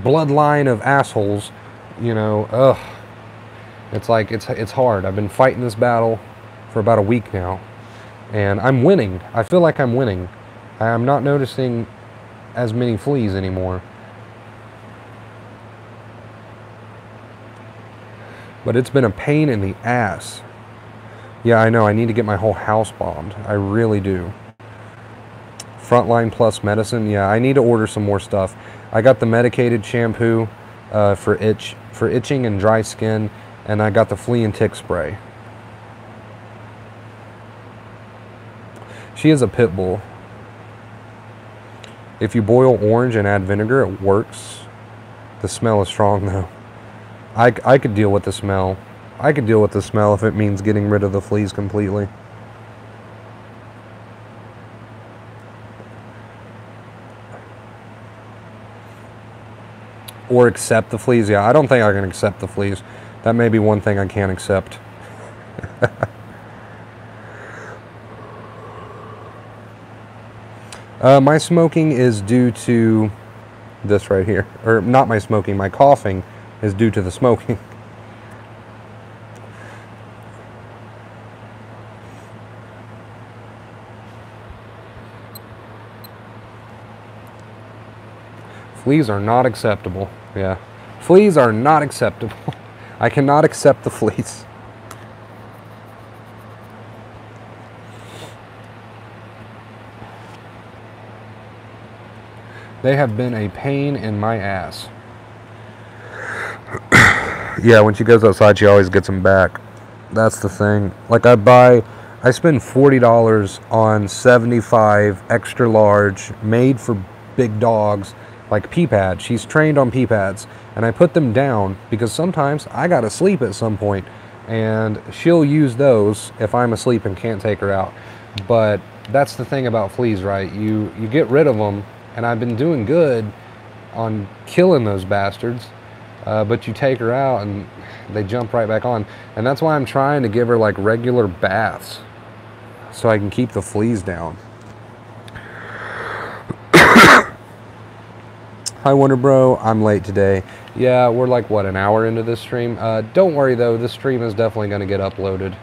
bloodline of assholes, you know. Ugh. It's like, it's hard. I've been fighting this battle for about a week now, and I'm winning. I feel like I'm winning. I'm not noticing as many fleas anymore. But it's been a pain in the ass. Yeah, I know. I need to get my whole house bombed. I really do. Frontline Plus medicine. Yeah, I need to order some more stuff. I got the medicated shampoo for itching and dry skin, and I got the flea and tick spray. She is a pit bull. If you boil orange and add vinegar, it works. The smell is strong, though. I could deal with the smell. I could deal with the smell if it means getting rid of the fleas completely. Or accept the fleas. Yeah, I don't think I can accept the fleas. That may be one thing I can't accept. My smoking is due to this right here. Or not my smoking, my coughing is due to the smoking. Fleas are not acceptable. Yeah. Fleas are not acceptable. I cannot accept the fleas. They have been a pain in my ass. Yeah, when she goes outside, she always gets them back. That's the thing. Like I spend $40 on 75 extra large, made for big dogs, like pee pads. She's trained on pee pads, and I put them down because sometimes I gotta sleep at some point, and she'll use those if I'm asleep and can't take her out. But that's the thing about fleas, right? You get rid of them, and I've been doing good on killing those bastards. But you take her out and they jump right back on. And that's why I'm trying to give her like regular baths so I can keep the fleas down. Hi Wonder Bro, I'm late today. Yeah, we're like, what, an hour into this stream? Don't worry though, this stream is definitely going to get uploaded.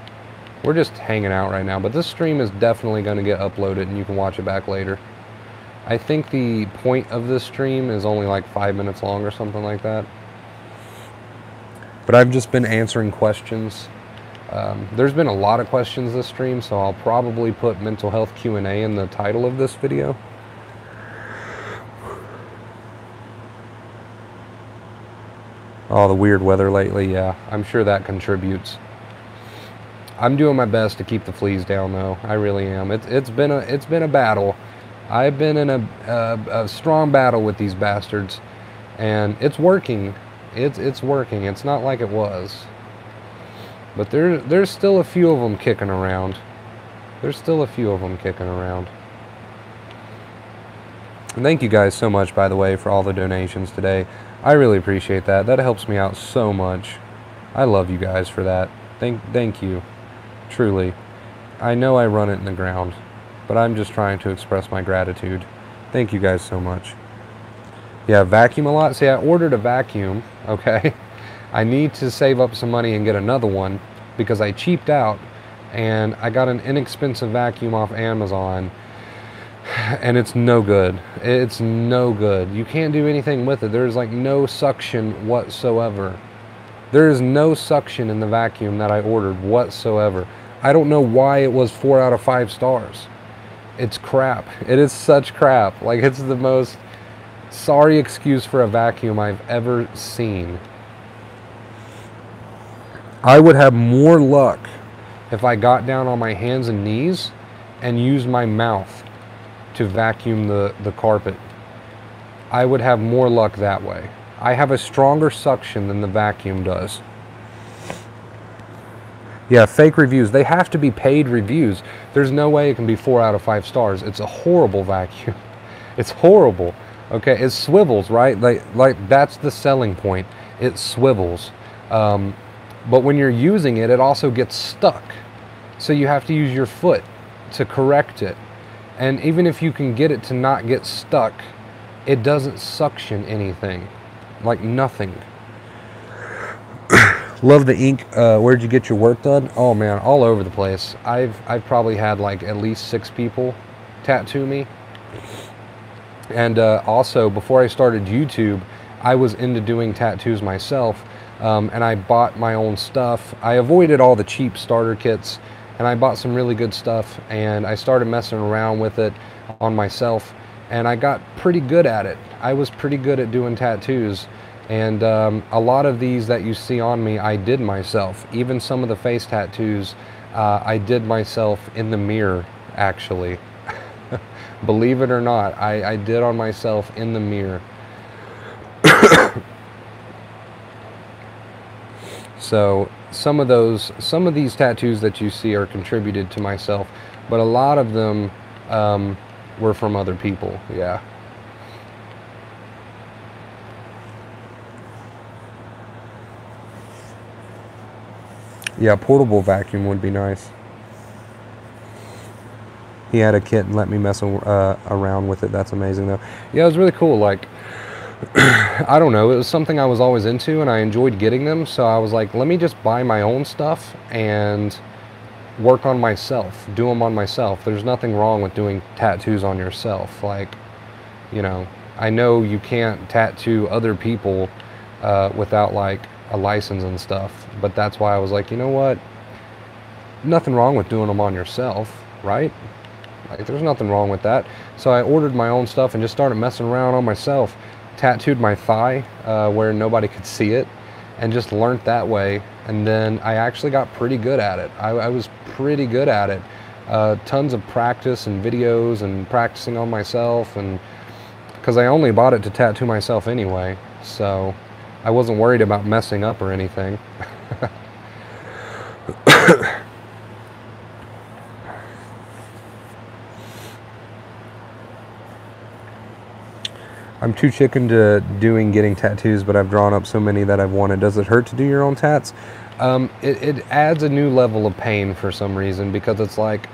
We're just hanging out right now, but this stream is definitely going to get uploaded and you can watch it back later. I think the point of this stream is only like 5 minutes long or something like that. But I've just been answering questions. There's been a lot of questions this stream, so I'll probably put mental health Q&A in the title of this video. Oh, the weird weather lately, yeah. I'm sure that contributes. I'm doing my best to keep the fleas down, though. I really am. It's been a battle. I've been in a strong battle with these bastards, and it's working. It's working. It's not like it was. But there's still a few of them kicking around. There's still a few of them kicking around. And thank you guys so much, by the way, for all the donations today. I really appreciate that. That helps me out so much. I love you guys for that. Thank you. Truly. I know I run it in the ground, but I'm just trying to express my gratitude. Thank you guys so much. Yeah, vacuum a lot. See, I ordered a vacuum, okay? I need to save up some money and get another one because I cheaped out and I got an inexpensive vacuum off Amazon and it's no good. It's no good. You can't do anything with it. There's like no suction whatsoever. There is no suction in the vacuum that I ordered whatsoever. I don't know why it was 4 out of 5 stars. It's crap. It is such crap. Like, it's the most sorry excuse for a vacuum I've ever seen. I would have more luck if I got down on my hands and knees and used my mouth to vacuum the carpet. I would have more luck that way. I have a stronger suction than the vacuum does. Yeah, fake reviews. They have to be paid reviews. There's no way it can be 4 out of 5 stars. It's a horrible vacuum. It's horrible. Okay, it swivels, right? Like that's the selling point. It swivels. But when you're using it, it also gets stuck. So you have to use your foot to correct it. And even if you can get it to not get stuck, it doesn't suction anything. Like nothing. Love the ink. Where'd you get your work done? Oh man, all over the place. I've probably had like at least 6 people tattoo me. And also, before I started YouTube, I was into doing tattoos myself, and I bought my own stuff. I avoided all the cheap starter kits, and I bought some really good stuff, and I started messing around with it on myself, and I got pretty good at it. I was pretty good at doing tattoos, and a lot of these that you see on me, I did myself. Even some of the face tattoos, I did myself in the mirror, actually. Believe it or not, I did on myself in the mirror. So some of these tattoos that you see are contributed to myself, but a lot of them were from other people. Yeah. Yeah, portable vacuum would be nice. He had a kit and let me mess around with it. That's amazing, though. Yeah, it was really cool. Like, I don't know. It was something I was always into, and I enjoyed getting them. So I was like, let me just buy my own stuff and work on myself, do them on myself. There's nothing wrong with doing tattoos on yourself. Like, you know, I know you can't tattoo other people without, like, a license and stuff. But that's why I was like, you know what? Nothing wrong with doing them on yourself, right? Like, there's nothing wrong with that. So I ordered my own stuff and just started messing around on myself. Tattooed my thigh where nobody could see it. and just learned that way. And then I actually got pretty good at it. I was pretty good at it. Tons of practice and videos and practicing on myself, and because I only bought it to tattoo myself anyway, so I wasn't worried about messing up or anything. I'm too chicken to getting tattoos, but I've drawn up so many that I've wanted. Does it hurt to do your own tats? It adds a new level of pain for some reason, because it's like,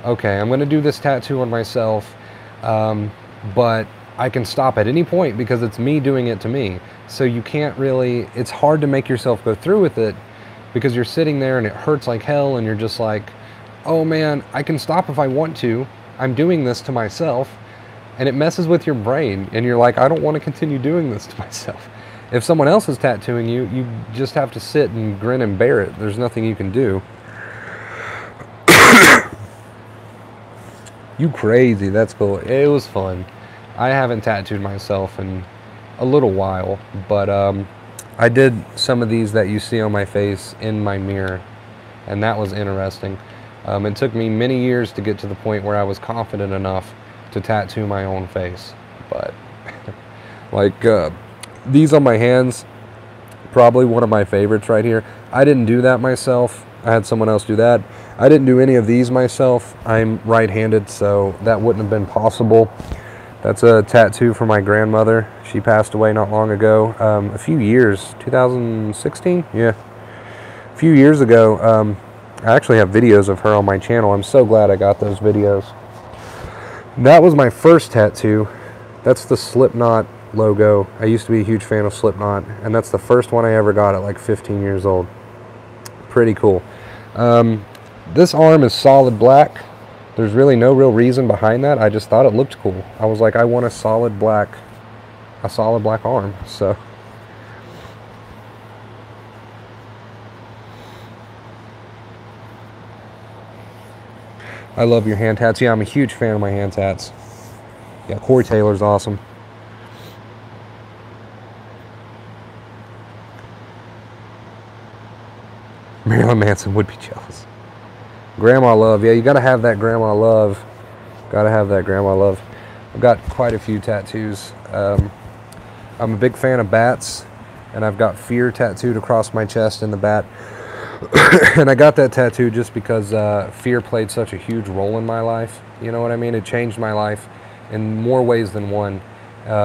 okay, I'm going to do this tattoo on myself, but I can stop at any point because it's me doing it to me. So you can't really, it's hard to make yourself go through with it because you're sitting there and it hurts like hell, and you're just like, oh man, I can stop if I want to. I'm doing this to myself. And it messes with your brain, and you're like, I don't want to continue doing this to myself. If someone else is tattooing you, you just have to sit and grin and bear it. There's nothing you can do. You crazy, that's cool. It was fun. I haven't tattooed myself in a little while, but I did some of these that you see on my face in my mirror, and that was interesting. It took me many years to get to the point where I was confident enough to tattoo my own face, but like these on my hands, probably one of my favorites right here. I didn't do that myself. I had someone else do that. I didn't do any of these myself. I'm right-handed, so that wouldn't have been possible. That's a tattoo for my grandmother. She passed away not long ago, a few years, 2016, yeah, a few years ago. I actually have videos of her on my channel. I'm so glad I got those videos. That was my first tattoo. That's the Slipknot logo. I used to be a huge fan of Slipknot, and that's the first one I ever got at like 15 years old. Pretty cool. This arm is solid black. There's really no real reason behind that. I just thought it looked cool. I was like, I want a solid black arm. So I love your hand tats. Yeah, I'm a huge fan of my hand tats. Yeah, Corey Taylor's awesome. Marilyn Manson would be jealous. Grandma love. Yeah, you gotta have that grandma love. Gotta have that grandma love. I've got quite a few tattoos. I'm a big fan of bats, and I've got fear tattooed across my chest in the bat. And I got that tattoo just because fear played such a huge role in my life. You know what I mean? It changed my life in more ways than one.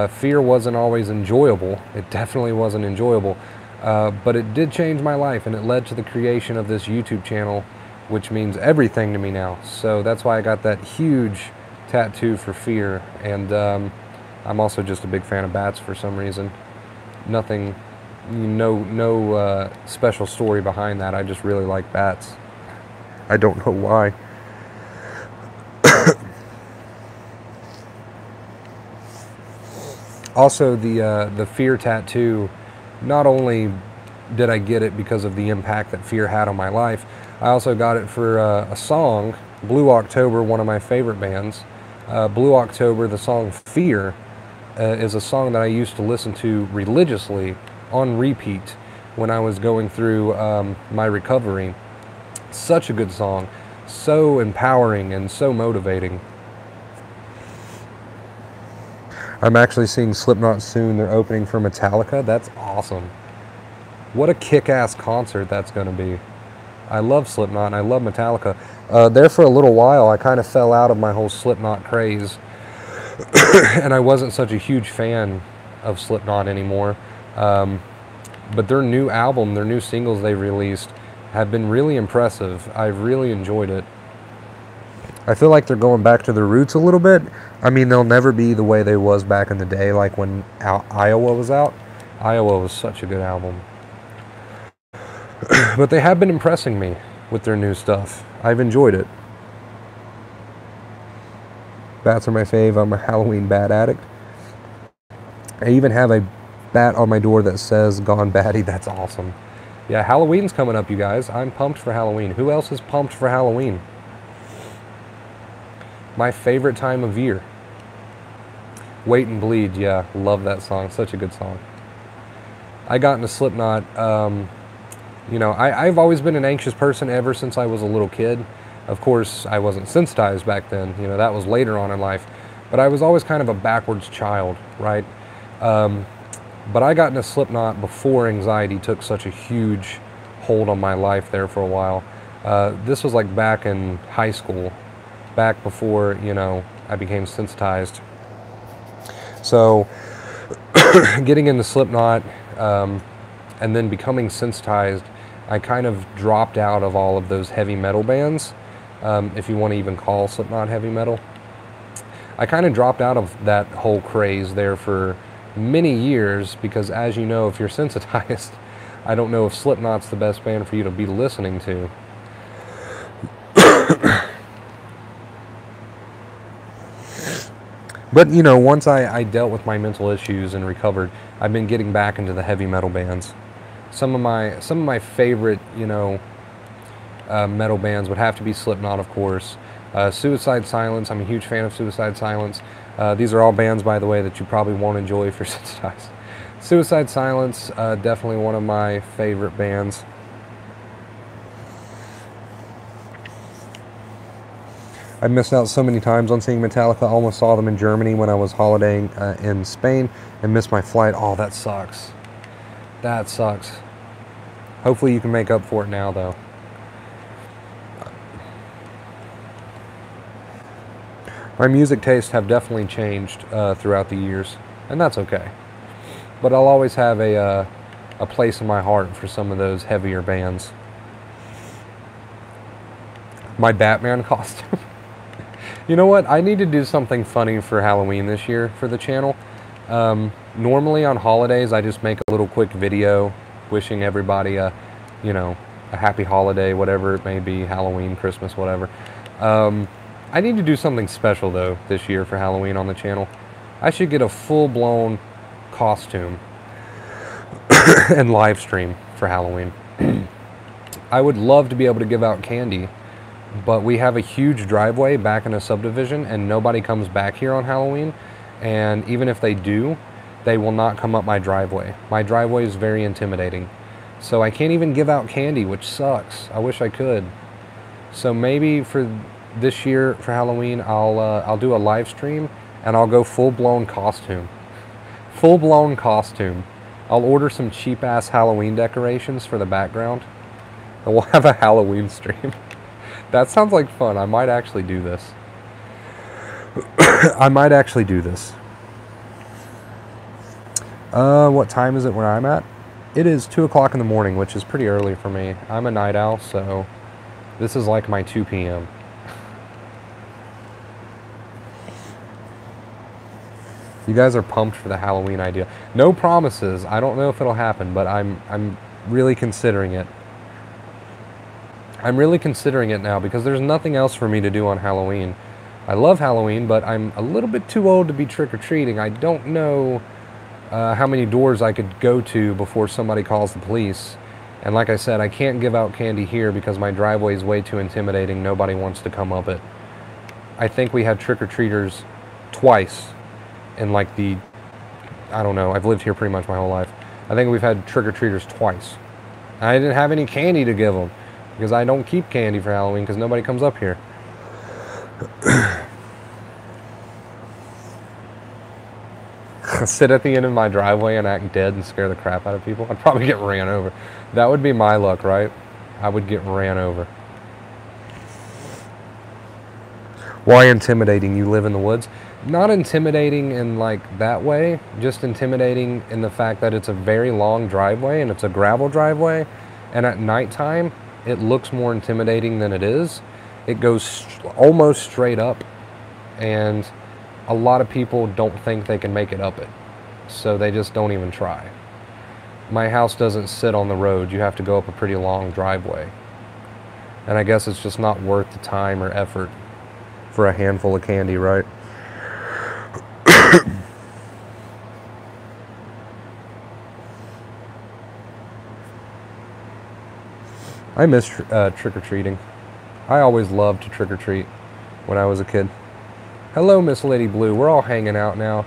Fear wasn't always enjoyable. It definitely wasn't enjoyable. But it did change my life, and it led to the creation of this YouTube channel, which means everything to me now. So that's why I got that huge tattoo for fear. And I'm also just a big fan of bats for some reason. Nothing... No special story behind that. I just really like bats. I don't know why. Also, the fear tattoo, not only did I get it because of the impact that fear had on my life, I also got it for a song, Blue October, one of my favorite bands. Blue October, the song Fear, is a song that I used to listen to religiously on repeat when I was going through my recovery. Such a good song, so empowering and so motivating. I'm actually seeing Slipknot soon. They're opening for Metallica. That's awesome. What a kick-ass concert that's going to be. I love Slipknot and I love Metallica. There for a little while I kind of fell out of my whole Slipknot craze and I wasn't such a huge fan of Slipknot anymore. But their new album, their new singles they released have been really impressive. I've really enjoyed it. I feel like they're going back to their roots a little bit. I mean, they'll never be the way they was back in the day, like when Iowa was out. Iowa was such a good album. But they have been impressing me with their new stuff. I've enjoyed it. Bats are my fave. I'm a Halloween bat addict. I even have a bat on my door that says "Gone Batty." That's awesome. Yeah, Halloween's coming up, you guys. I'm pumped for Halloween. Who else is pumped for Halloween? My favorite time of year. Wait and Bleed, yeah, love that song. Such a good song. I got into Slipknot. You know, I've always been an anxious person ever since I was a little kid. Of course, I wasn't sensitized back then. You know, that was later on in life. But I was always kind of a backwards child, right? But I got into Slipknot before anxiety took such a huge hold on my life there for a while. This was like back in high school, back before, you know, I became sensitized. So getting into Slipknot and then becoming sensitized, I kind of dropped out of all of those heavy metal bands, if you want to even call Slipknot heavy metal. I kind of dropped out of that whole craze there for many years because, as you know, if you're sensitized, I don't know if Slipknot's the best band for you to be listening to. But, you know, once I dealt with my mental issues and recovered, I've been getting back into the heavy metal bands. Some of my favorite, you know, metal bands would have to be Slipknot, of course. Suicide Silence, I'm a huge fan of Suicide Silence. These are all bands, by the way, that you probably won't enjoy if you're sensitized. Suicide Silence, definitely one of my favorite bands. I missed out so many times on seeing Metallica. I almost saw them in Germany when I was holidaying in Spain and missed my flight. Oh, that sucks. That sucks. Hopefully you can make up for it now, though. My music tastes have definitely changed throughout the years, and that's okay. But I'll always have a place in my heart for some of those heavier bands. My Batman costume. You know what? I need to do something funny for Halloween this year for the channel. Normally on holidays, I just make a little quick video wishing everybody a, you know, a happy holiday, whatever it may be, Halloween, Christmas, whatever. I need to do something special, though, this year for Halloween on the channel. I should get a full-blown costume and live stream for Halloween. I would love to be able to give out candy, but we have a huge driveway back in a subdivision, and nobody comes back here on Halloween. And even if they do, they will not come up my driveway. My driveway is very intimidating. So I can't even give out candy, which sucks. I wish I could. So maybe for this year for Halloween, I'll do a live stream and I'll go full-blown costume. Full-blown costume. I'll order some cheap-ass Halloween decorations for the background, and we'll have a Halloween stream. That sounds like fun. I might actually do this. I might actually do this. What time is it where I'm at? It is 2 o'clock in the morning, which is pretty early for me. I'm a night owl, so this is like my 2 p.m. You guys are pumped for the Halloween idea. No promises. I don't know if it'll happen, but I'm really considering it. I'm really considering it now because there's nothing else for me to do on Halloween. I love Halloween, but I'm a little bit too old to be trick-or-treating. I don't know how many doors I could go to before somebody calls the police. And like I said, I can't give out candy here because my driveway is way too intimidating. Nobody wants to come up it. I think we had trick-or-treaters twice in like the, I don't know, I've lived here pretty much my whole life. I think we've had trick-or-treaters twice. I didn't have any candy to give them because I don't keep candy for Halloween because nobody comes up here. Sit at the end of my driveway and act dead and scare the crap out of people. I'd probably get ran over. That would be my luck, right? I would get ran over. Why intimidating? You live in the woods? Not intimidating in like that way, just intimidating in the fact that it's a very long driveway and it's a gravel driveway, and at nighttime it looks more intimidating than it is. It goes almost straight up, and a lot of people don't think they can make it up it, so they just don't even try. My house doesn't sit on the road. You have to go up a pretty long driveway, and I guess it's just not worth the time or effort for a handful of candy, right? I miss trick-or-treating. I always loved to trick-or-treat when I was a kid. Hello, Miss Lady Blue. We're all hanging out now.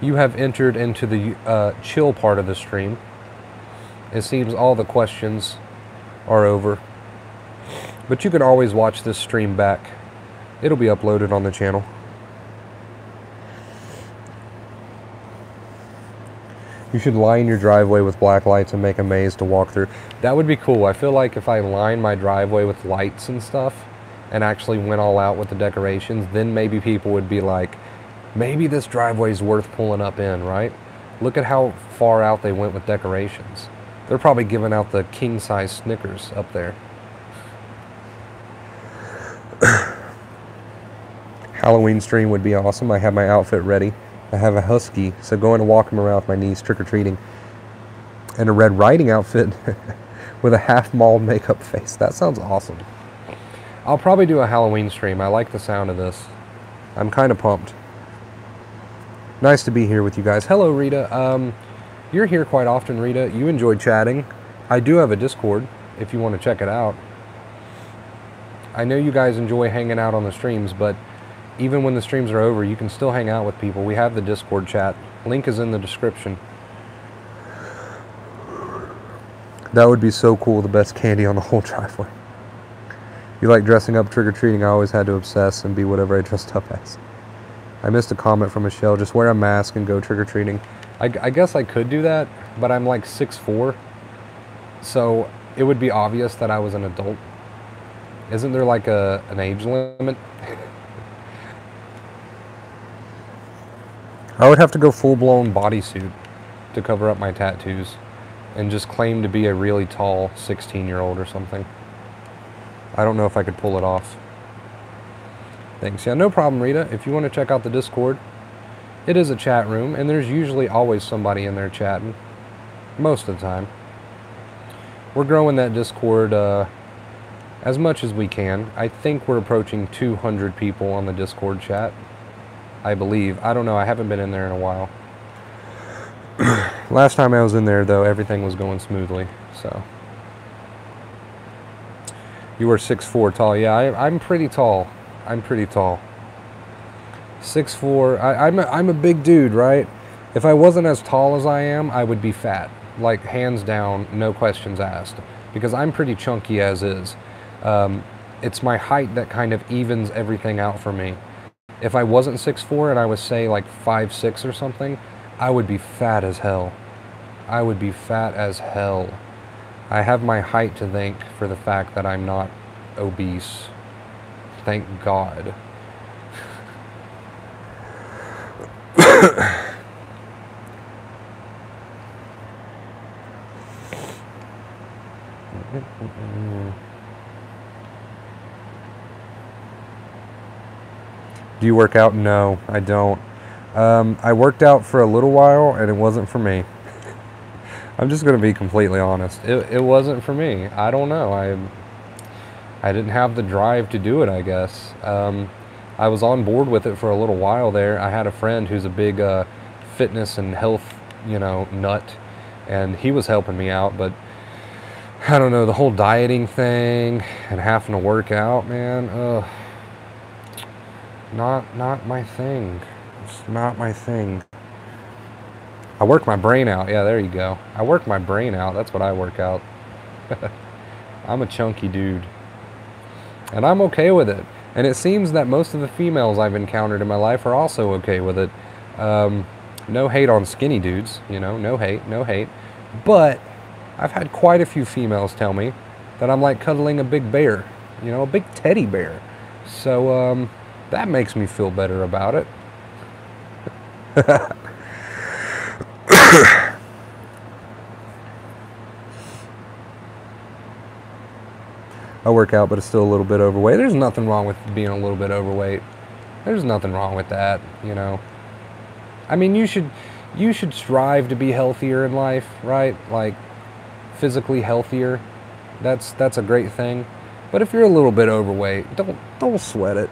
you have entered into the chill part of the stream. It seems all the questions are over. But you can always watch this stream back. It'll be uploaded on the channel. You should line your driveway with black lights and make a maze to walk through. That would be cool. I feel like if I line my driveway with lights and stuff and actually went all out with the decorations, then maybe people would be like, maybe this driveway is worth pulling up in, right? Look at how far out they went with decorations. They're probably giving out the king-size Snickers up there. Halloween stream would be awesome. I have my outfit ready. I have a husky, so going to walk him around with my niece trick-or-treating. And a Red Riding outfit with a half-mauled makeup face. That sounds awesome. I'll probably do a Halloween stream. I like the sound of this. I'm kind of pumped. Nice to be here with you guys. Hello, Rita. You're here quite often, Rita. You enjoy chatting. I do have a Discord if you want to check it out. I know you guys enjoy hanging out on the streams, but even when the streams are over, you can still hang out with people. We have the Discord chat. Link is in the description. That would be so cool. The best candy on the whole driveway. You like dressing up trick-or-treating? I always had to obsess and be whatever I dressed up as. I missed a comment from Michelle. Just wear a mask and go trick-or-treating. I guess I could do that, but I'm like 6'4", so it would be obvious that I was an adult. Isn't there like an age limit? I would have to go full-blown bodysuit to cover up my tattoos and just claim to be a really tall 16-year-old or something. I don't know if I could pull it off. Thanks. Yeah, no problem, Rita. If you want to check out the Discord, it is a chat room, and there's usually always somebody in there chatting. Most of the time. We're growing that Discord as much as we can. I think we're approaching 200 people on the Discord chat. I believe. I don't know. I haven't been in there in a while. Last time I was in there, though, everything was going smoothly. So, you were 6'4" tall. Yeah, I'm pretty tall. I'm pretty tall. 6'4". I'm a big dude, right? If I wasn't as tall as I am, I would be fat. Like, hands down, no questions asked. Because I'm pretty chunky as is. It's my height that kind of evens everything out for me. If I wasn't 6'4" and I was, say, like 5'6" or something, I would be fat as hell. I would be fat as hell. I have my height to thank for the fact that I'm not obese. Thank God. Do you work out? No, I don't. I worked out for a little while and it wasn't for me. I'm just going to be completely honest. It wasn't for me. I don't know. I didn't have the drive to do it, I guess. I was on board with it for a little while there. I had a friend who's a big fitness and health, nut, and he was helping me out, but I don't know, the whole dieting thing and having to work out, man, ugh. Not my thing. It's not my thing. I work my brain out. Yeah, there you go. I work my brain out. That's what I work out. I'm a chunky dude. And I'm okay with it. And it seems that most of the females I've encountered in my life are also okay with it. No hate on skinny dudes, no hate, no hate. But I've had quite a few females tell me that I'm like cuddling a big bear, a big teddy bear. So, that makes me feel better about it. I work out, but it's still a little bit overweight. There's nothing wrong with being a little bit overweight. There's nothing wrong with that, I mean, you should strive to be healthier in life, right? Like, physically healthier. That's a great thing. But if you're a little bit overweight, don't sweat it.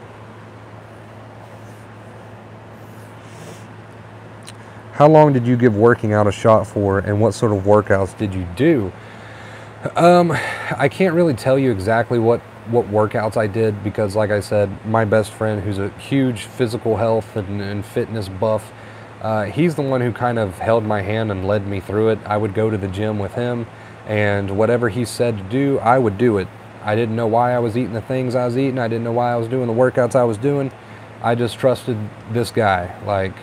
How long did you give working out a shot for, and what sort of workouts did you do? I can't really tell you exactly what workouts I did because, like I said, my best friend, who's a huge physical health and fitness buff, He's the one who kind of held my hand and led me through it. I would go to the gym with him, and whatever he said to do, I would do it. I didn't know why I was eating the things I was eating. I didn't know why I was doing the workouts I was doing. I just trusted this guy. Like,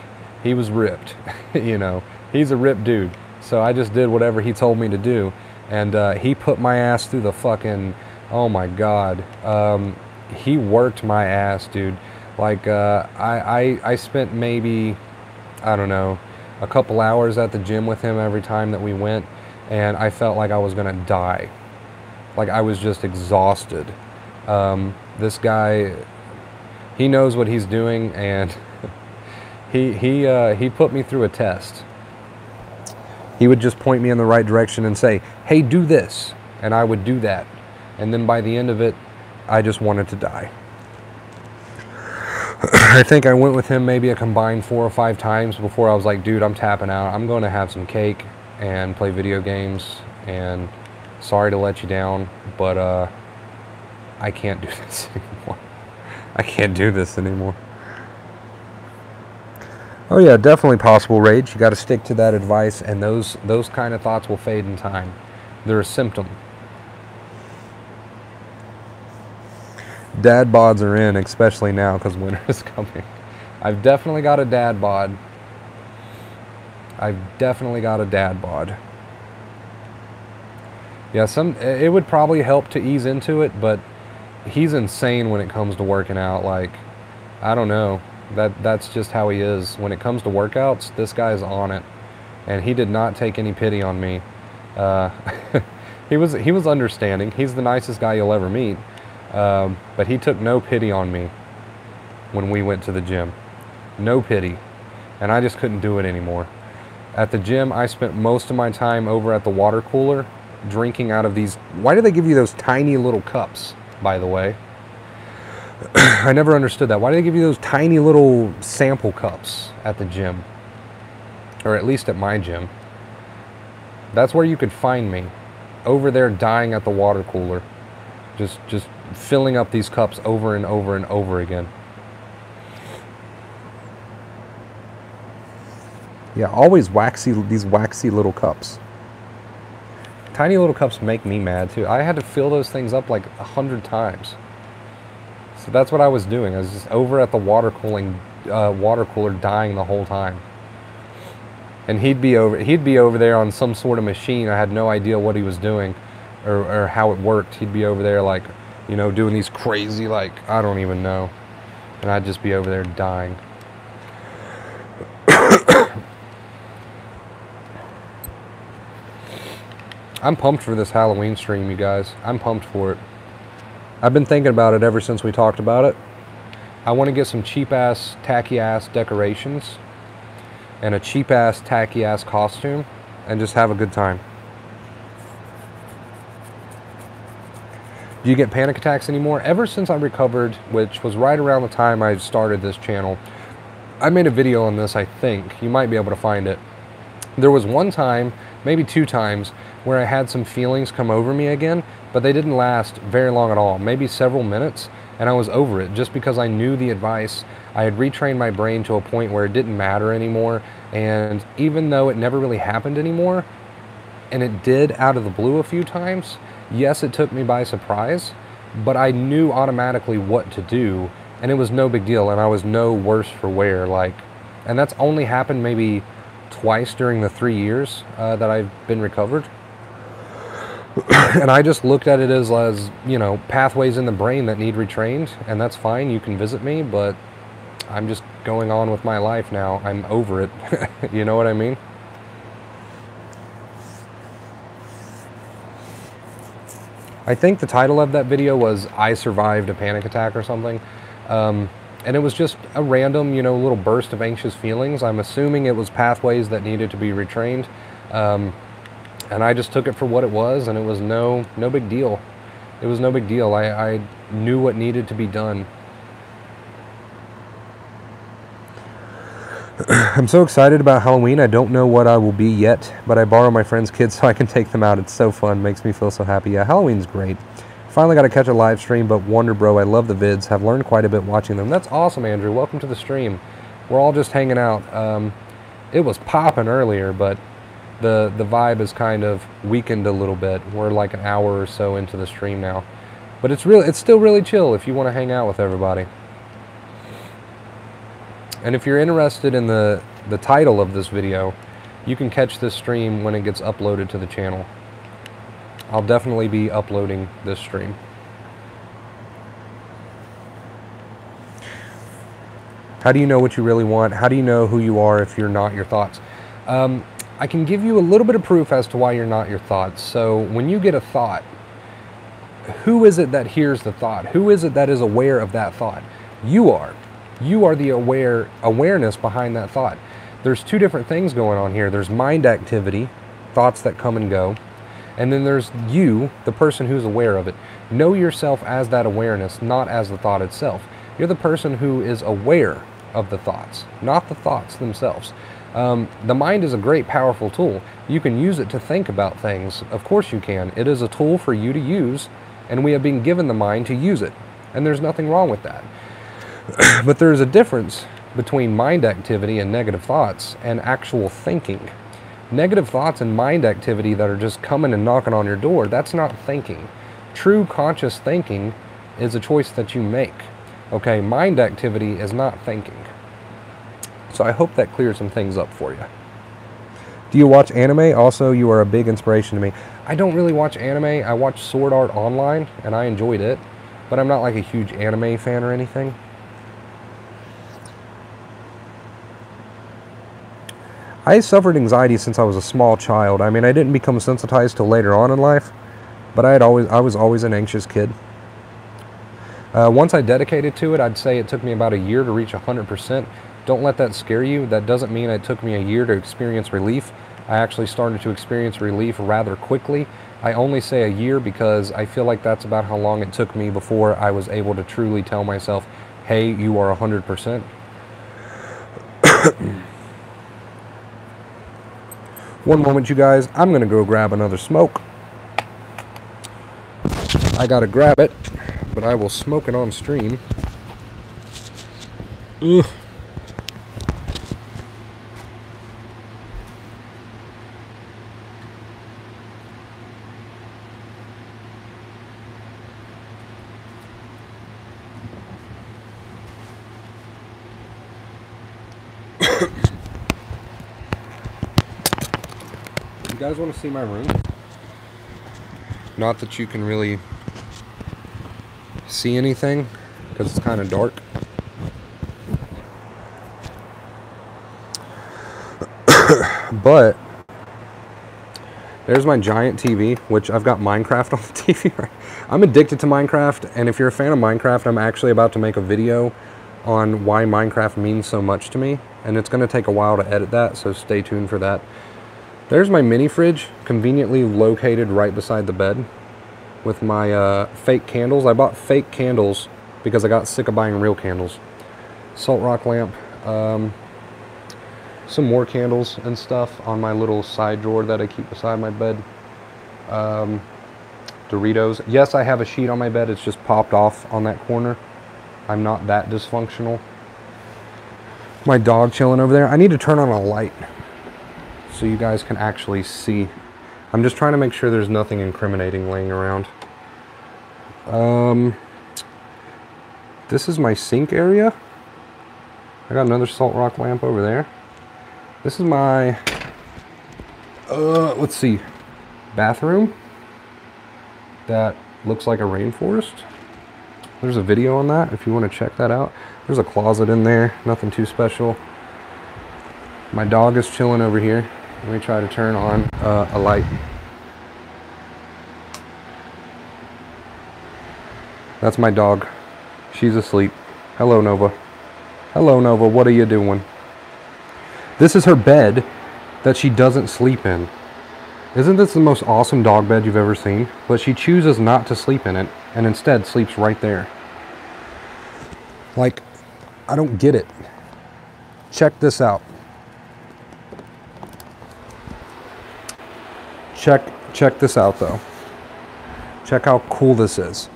he was ripped. You know, he's a ripped dude. So I just did whatever he told me to do. And he put my ass through the fucking, oh my God. He worked my ass, dude. Like, I spent maybe, I don't know, a couple hours at the gym with him every time that we went, and I felt like I was gonna die. Like, I was just exhausted. This guy, he knows what he's doing, and he put me through a test. He would just point me in the right direction and say, hey, do this, and I would do that. And then by the end of it, I just wanted to die. I think I went with him maybe a combined 4 or 5 times before I was like, dude, I'm tapping out. I'm going to have some cake and play video games, and sorry to let you down, but I can't do this anymore. I can't do this anymore. Oh yeah, definitely possible rage. You got to stick to that advice, and those kind of thoughts will fade in time. They're a symptom. Dad bods are in, especially now because winter is coming. I've definitely got a dad bod. I've definitely got a dad bod. Yeah, it would probably help to ease into it, but he's insane when it comes to working out. Like, I don't know. That's just how he is. When it comes to workouts, this guy's on it. And he did not take any pity on me. He was understanding. He's the nicest guy you'll ever meet. But he took no pity on me when we went to the gym. No pity. And I just couldn't do it anymore. At the gym, I spent most of my time over at the water cooler drinking out of these. Why do they give you those tiny little cups, by the way? I never understood that. Why do they give you those tiny little sample cups at the gym? Or at least at my gym. That's where you could find me. Over there dying at the water cooler. Just filling up these cups over and over and over again. Yeah, always these waxy little cups. Tiny little cups make me mad too. I had to fill those things up like 100 times. So that's what I was doing. I was just over at the water cooler dying the whole time. And he'd be over there on some sort of machine. I had no idea what he was doing or how it worked. He'd be over there like, you know, doing these crazy, like, I don't even know. And I'd just be over there dying. I'm pumped for this Halloween stream, you guys. I'm pumped for it. I've been thinking about it ever since we talked about it. I want to get some cheap-ass, tacky-ass decorations and a cheap-ass, tacky-ass costume and just have a good time. Do you get panic attacks anymore? Ever since I recovered, which was right around the time I started this channel, I made a video on this, I think. You might be able to find it. There was one time, maybe 2 times, where I had some feelings come over me again, but they didn't last very long at all, maybe several minutes, and I was over it just because I knew the advice. I had retrained my brain to a point where it didn't matter anymore, and even though it never really happened anymore, and it did out of the blue a few times, yes, it took me by surprise, but I knew automatically what to do, and it was no big deal, and I was no worse for wear, like, and that's only happened maybe twice during the 3 years that I've been recovered. And I just looked at it as, you know, pathways in the brain that need retrained, and that's fine, you can visit me, but I'm just going on with my life now. I'm over it. You know what I mean? I think the title of that video was I Survived a Panic Attack or something. And it was just a random, you know, little burst of anxious feelings. I'm assuming it was pathways that needed to be retrained. And I just took it for what it was, and it was no big deal. It was no big deal. I knew what needed to be done. I'm so excited about Halloween. I don't know what I will be yet, but I borrow my friends' kids so I can take them out. It's so fun. Makes me feel so happy. Yeah, Halloween's great. Finally got to catch a live stream, but Wonder Bro, I love the vids. Have learned quite a bit watching them. That's awesome, Andrew. Welcome to the stream. We're all just hanging out. It was popping earlier, but the vibe is kind of weakened a little bit. We're like an hour or so into the stream now. But it's still really chill if you want to hang out with everybody. And if you're interested in the title of this video, you can catch this stream when it gets uploaded to the channel. I'll definitely be uploading this stream. How do you know what you really want? How do you know who you are if you're not your thoughts? I can give you a little bit of proof as to why you're not your thoughts. So when you get a thought, who is it that hears the thought? Who is it that is aware of that thought? You are. You are the awareness behind that thought. There's two different things going on here. There's mind activity, thoughts that come and go. And then there's you, the person who's aware of it. Know yourself as that awareness, not as the thought itself. You're the person who is aware of the thoughts, not the thoughts themselves. The mind is a great, powerful tool. You can use it to think about things. Of course you can. It is a tool for you to use, and we have been given the mind to use it. And there's nothing wrong with that. But there's a difference between mind activity and negative thoughts and actual thinking. Negative thoughts and mind activity that are just coming and knocking on your door, that's not thinking. True conscious thinking is a choice that you make. Okay, mind activity is not thinking. So I hope that clears some things up for you. Do you watch anime? Also, you are a big inspiration to me. I don't really watch anime. I watch Sword Art Online, and I enjoyed it. But I'm not like a huge anime fan or anything. I suffered anxiety since I was a small child. I mean, I didn't become sensitized till later on in life, but I was always an anxious kid. Once I dedicated to it, I'd say it took me about a year to reach 100%. Don't let that scare you. That doesn't mean it took me a year to experience relief. I actually started to experience relief rather quickly. I only say a year because I feel like that's about how long it took me before I was able to truly tell myself, hey, you are 100%. One moment, you guys. I'm going to go grab another smoke. I got to grab it, but I will smoke it on stream. Ugh. You guys want to see my room? Not that you can really see anything because it's kind of dark. But there's my giant TV, which I've got Minecraft on the TV. I'm addicted to Minecraft, and if you're a fan of Minecraft, I'm actually about to make a video on why Minecraft means so much to me, and it's going to take a while to edit that, so stay tuned for that. There's my mini fridge, conveniently located right beside the bed with my fake candles. I bought fake candles because I got sick of buying real candles. Salt rock lamp, some more candles and stuff on my little side drawer that I keep beside my bed. Doritos. Yes, I have a sheet on my bed. It's just popped off on that corner. I'm not that dysfunctional. My dog chilling over there. I need to turn on a light so you guys can actually see. I'm just trying to make sure there's nothing incriminating laying around. This is my sink area. I got another salt rock lamp over there. This is my, let's see, bathroom that looks like a rainforest. There's a video on that if you want to check that out. There's a closet in there, nothing too special. My dog is chilling over here. Let me try to turn on a light. That's my dog. She's asleep. Hello, Nova. Hello, Nova. What are you doing? This is her bed that she doesn't sleep in. Isn't this the most awesome dog bed you've ever seen? But she chooses not to sleep in it and instead sleeps right there. Like, I don't get it. Check this out. Check this out though. Check how cool this is.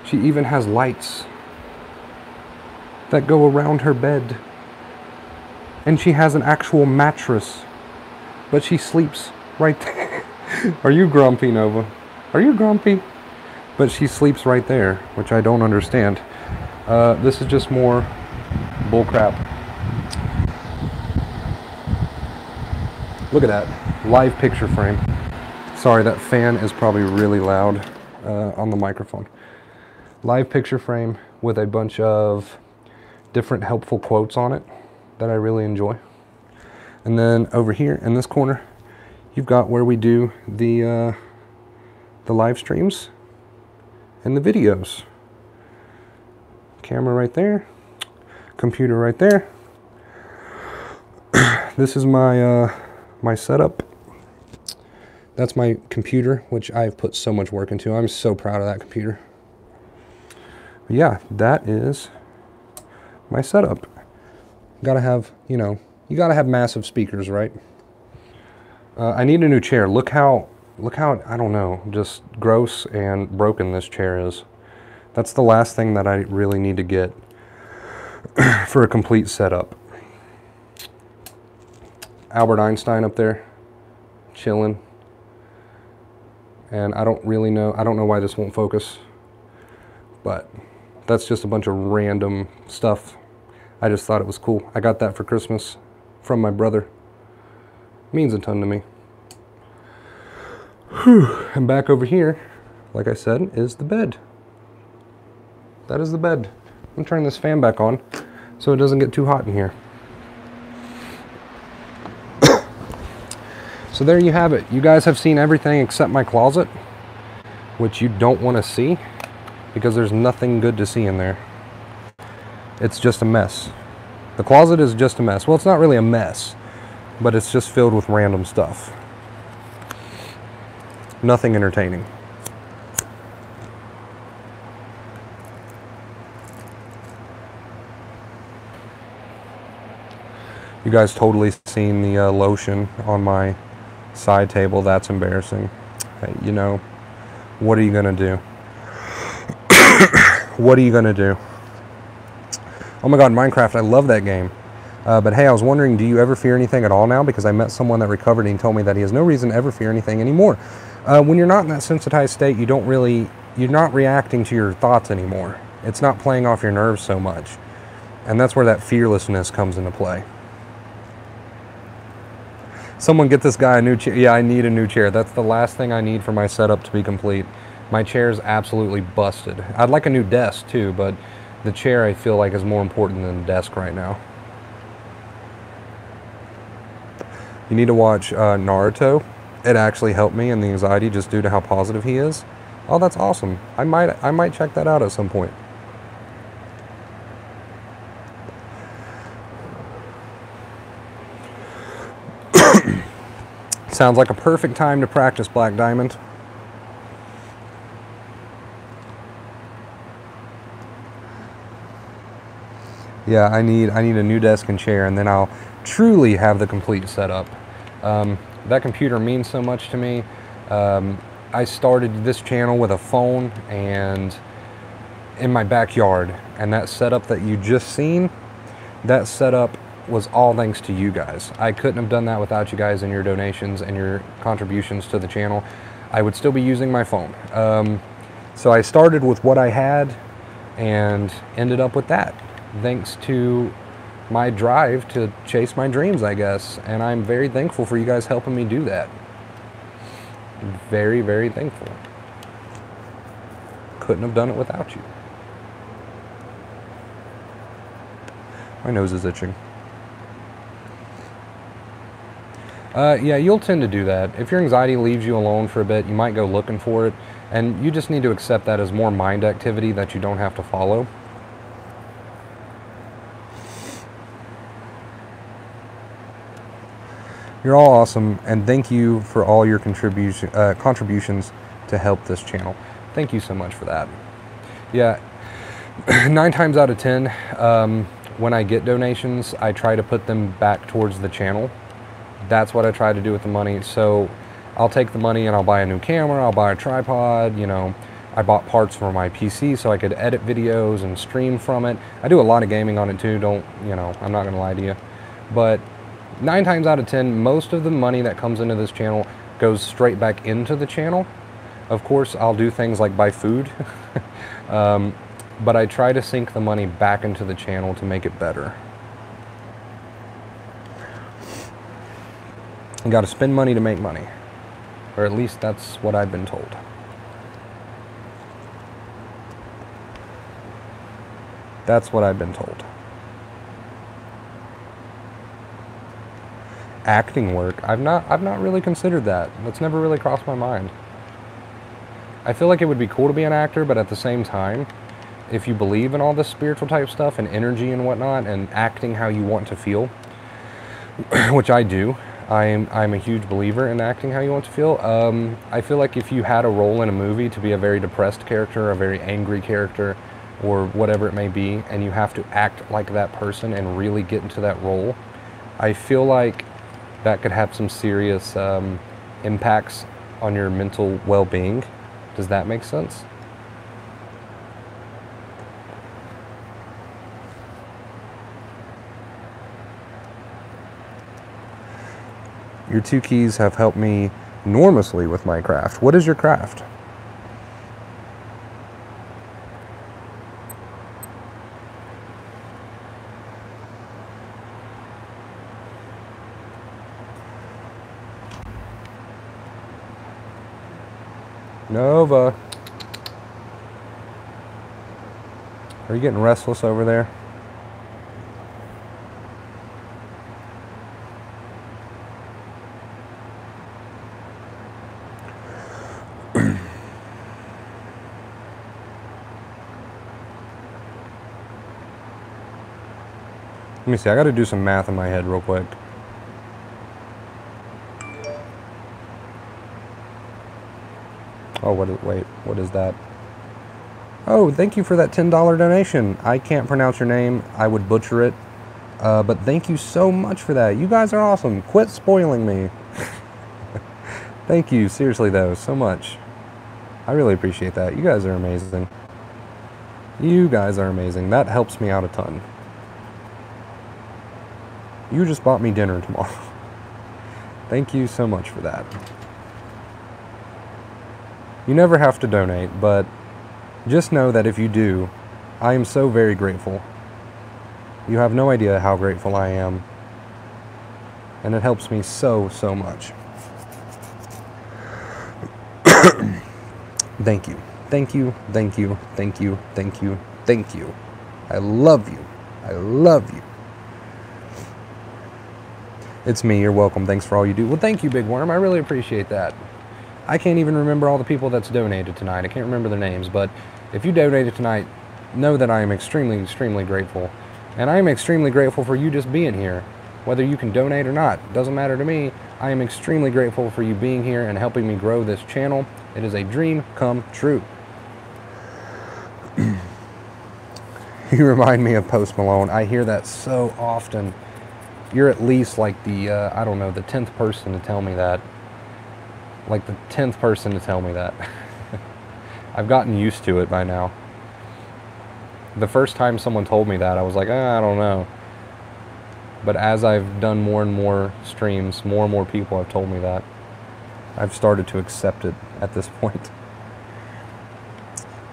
She even has lights that go around her bed. And she has an actual mattress. But she sleeps right there. Are you grumpy, Nova? Are you grumpy? But she sleeps right there, which I don't understand. This is just more bullcrap. Look at that. Live picture frame. Sorry, that fan is probably really loud on the microphone. Live picture frame with a bunch of different helpful quotes on it that I really enjoy. And then over here in this corner, you've got where we do the live streams and the videos. Camera right there, computer right there. This is my my setup. That's my computer, which I've put so much work into. I'm so proud of that computer. But yeah, that is my setup. Gotta have, you know, you gotta have massive speakers, right? I need a new chair. Look how, I don't know, just gross and broken this chair is. That's the last thing that I really need to get for a complete setup. Albert Einstein up there, chilling. And I don't know why this won't focus, but that's just a bunch of random stuff. I just thought it was cool. I got that for Christmas from my brother. Means a ton to me. Whew. And back over here, like I said, is the bed. That is the bed. I'm gonna turn this fan back on so it doesn't get too hot in here. So there you have it. You guys have seen everything except my closet, which you don't want to see because there's nothing good to see in there. It's just a mess. The closet is just a mess. Well, it's not really a mess, but it's just filled with random stuff. Nothing entertaining. You guys totally seen the lotion on my side table. That's embarrassing. Hey, you know, what are you gonna do? What are you gonna do? Oh my god, Minecraft, I love that game. But hey, I was wondering, do you ever fear anything at all now? Because I met someone that recovered and he told me that he has no reason to ever fear anything anymore. When you're not in that sensitized state, you're not reacting to your thoughts anymore. It's not playing off your nerves so much. And that's where that fearlessness comes into play. Someone get this guy a new chair. Yeah, I need a new chair. That's the last thing I need for my setup to be complete. My chair's absolutely busted. I'd like a new desk too, but the chair I feel like is more important than the desk right now. You need to watch Naruto. It actually helped me in the anxiety just due to how positive he is. Oh, that's awesome. I might check that out at some point. Sounds like a perfect time to practice, Black Diamond. Yeah, I need a new desk and chair, and then I'll truly have the complete setup. That computer means so much to me. I started this channel with a phone and in my backyard, and that setup that you just seen, that setup was all thanks to you guys. I couldn't have done that without you guys and your donations and your contributions to the channel. I would still be using my phone. So I started with what I had and ended up with that, thanks to my drive to chase my dreams, I guess. And I'm very thankful for you guys helping me do that. Very, very thankful. Couldn't have done it without you. My nose is itching. Yeah, you'll tend to do that. If your anxiety leaves you alone for a bit, you might go looking for it, and you just need to accept that as more mind activity that you don't have to follow. You're all awesome, and thank you for all your contributions to help this channel. Thank you so much for that. Yeah, 9 times out of 10, when I get donations, I try to put them back towards the channel. That's what I try to do with the money. So I'll take the money and I'll buy a new camera, I'll buy a tripod, you know. I bought parts for my PC so I could edit videos and stream from it. I do a lot of gaming on it too, I'm not gonna lie to you. But 9 times out of 10, most of the money that comes into this channel goes straight back into the channel. Of course, I'll do things like buy food, but I try to sink the money back into the channel to make it better. You got to spend money to make money, or at least that's what I've been told. That's what I've been told. Acting work, I've not really considered that. That's never really crossed my mind. I feel like it would be cool to be an actor, but at the same time, if you believe in all this spiritual type stuff and energy and whatnot, and acting how you want to feel, which I do, I'm a huge believer in acting how you want to feel. I feel like if you had a role in a movie to be a very depressed character, a very angry character, or whatever it may be, and you have to act like that person and really get into that role, I feel like that could have some serious impacts on your mental well-being. Does that make sense? Your 2 keys have helped me enormously with my craft. What is your craft? Nova. Are you getting restless over there? Let me see, I gotta do some math in my head real quick. Oh, wait, what is that? Oh, thank you for that $10 donation. I can't pronounce your name. I would butcher it. But thank you so much for that. You guys are awesome. Quit spoiling me. Thank you, seriously though, so much. I really appreciate that. You guys are amazing. You guys are amazing. That helps me out a ton. You just bought me dinner tomorrow. Thank you so much for that. You never have to donate, but just know that if you do, I am so very grateful. You have no idea how grateful I am. And it helps me so, so much. Thank you. Thank you, thank you, thank you, thank you, thank you. I love you. I love you. It's me, you're welcome. Thanks for all you do. Well, thank you, Big Worm. I really appreciate that. I can't even remember all the people that's donated tonight. I can't remember their names, but if you donated tonight, know that I am extremely, extremely grateful. And I am extremely grateful for you just being here. Whether you can donate or not, doesn't matter to me. I am extremely grateful for you being here and helping me grow this channel. It is a dream come true. You remind me of Post Malone. I hear that so often. You're at least like the, I don't know, the 10th person to tell me that. Like the 10th person to tell me that. I've gotten used to it by now. The first time someone told me that, I was like, I don't know. But as I've done more and more streams, more and more people have told me that. I've started to accept it at this point.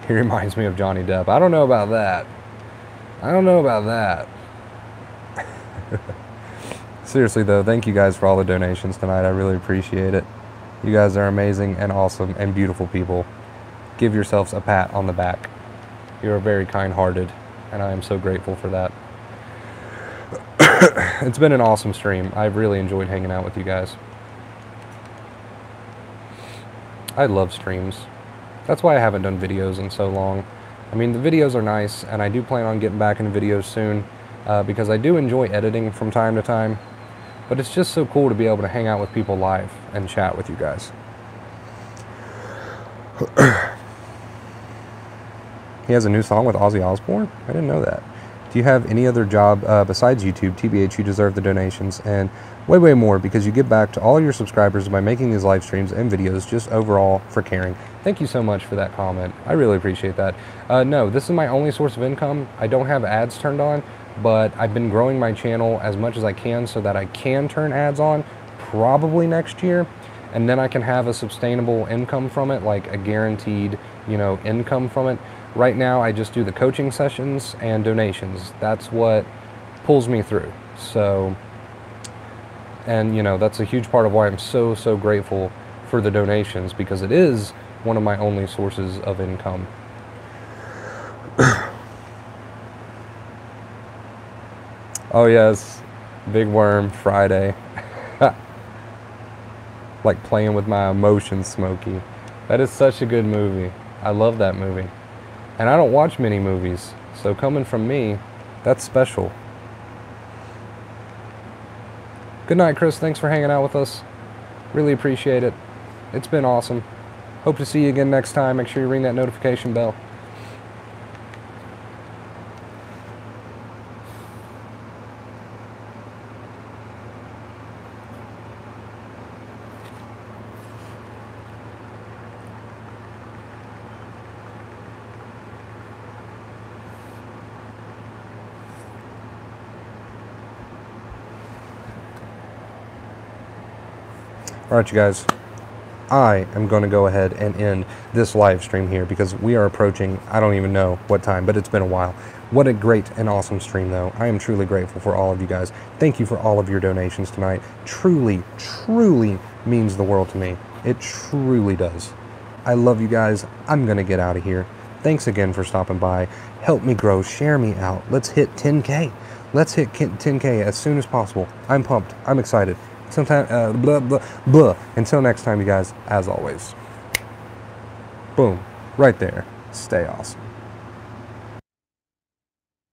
He reminds me of Johnny Depp. I don't know about that. I don't know about that. Seriously though, thank you guys for all the donations tonight. I really appreciate it. You guys are amazing and awesome and beautiful people. Give yourselves a pat on the back. You are very kind-hearted, and I am so grateful for that. It's been an awesome stream. I've really enjoyed hanging out with you guys. I love streams. That's why I haven't done videos in so long. I mean, the videos are nice, and I do plan on getting back into videos soon, because I do enjoy editing from time to time. But it's just so cool to be able to hang out with people live and chat with you guys. He has a new song with Ozzy Osbourne? I didn't know that. Do you have any other job besides YouTube? TBH, you deserve the donations and way, way more because you give back to all your subscribers by making these live streams and videos, just overall for caring. Thank you so much for that comment. I really appreciate that. No, this is my only source of income. I don't have ads turned on. but I've been growing my channel as much as I can so that I can turn ads on probably next year, and then I can have a sustainable income from it, like a guaranteed, you know, income from it. Right now I just do the coaching sessions and donations. That's what pulls me through. So, and you know, that's a huge part of why I'm so grateful for the donations, because it is one of my only sources of income. Oh yes, Big Worm Friday. Like playing with my emotions, Smokey. That is such a good movie. I love that movie. And I don't watch many movies, so coming from me, that's special. Good night, Chris. Thanks for hanging out with us. Really appreciate it. It's been awesome. Hope to see you again next time. Make sure you ring that notification bell. Alright, you guys, I am going to go ahead and end this live stream here because we are approaching, I don't even know what time, but it's been a while. What a great and awesome stream, though. I am truly grateful for all of you guys. Thank you for all of your donations tonight. Truly means the world to me. It truly does. I love you guys. I'm going to get out of here. Thanks again for stopping by. Help me grow. Share me out. Let's hit 10K. Let's hit 10K as soon as possible. I'm pumped. I'm excited. Until next time, you guys, as always. Boom. Right there. Stay awesome.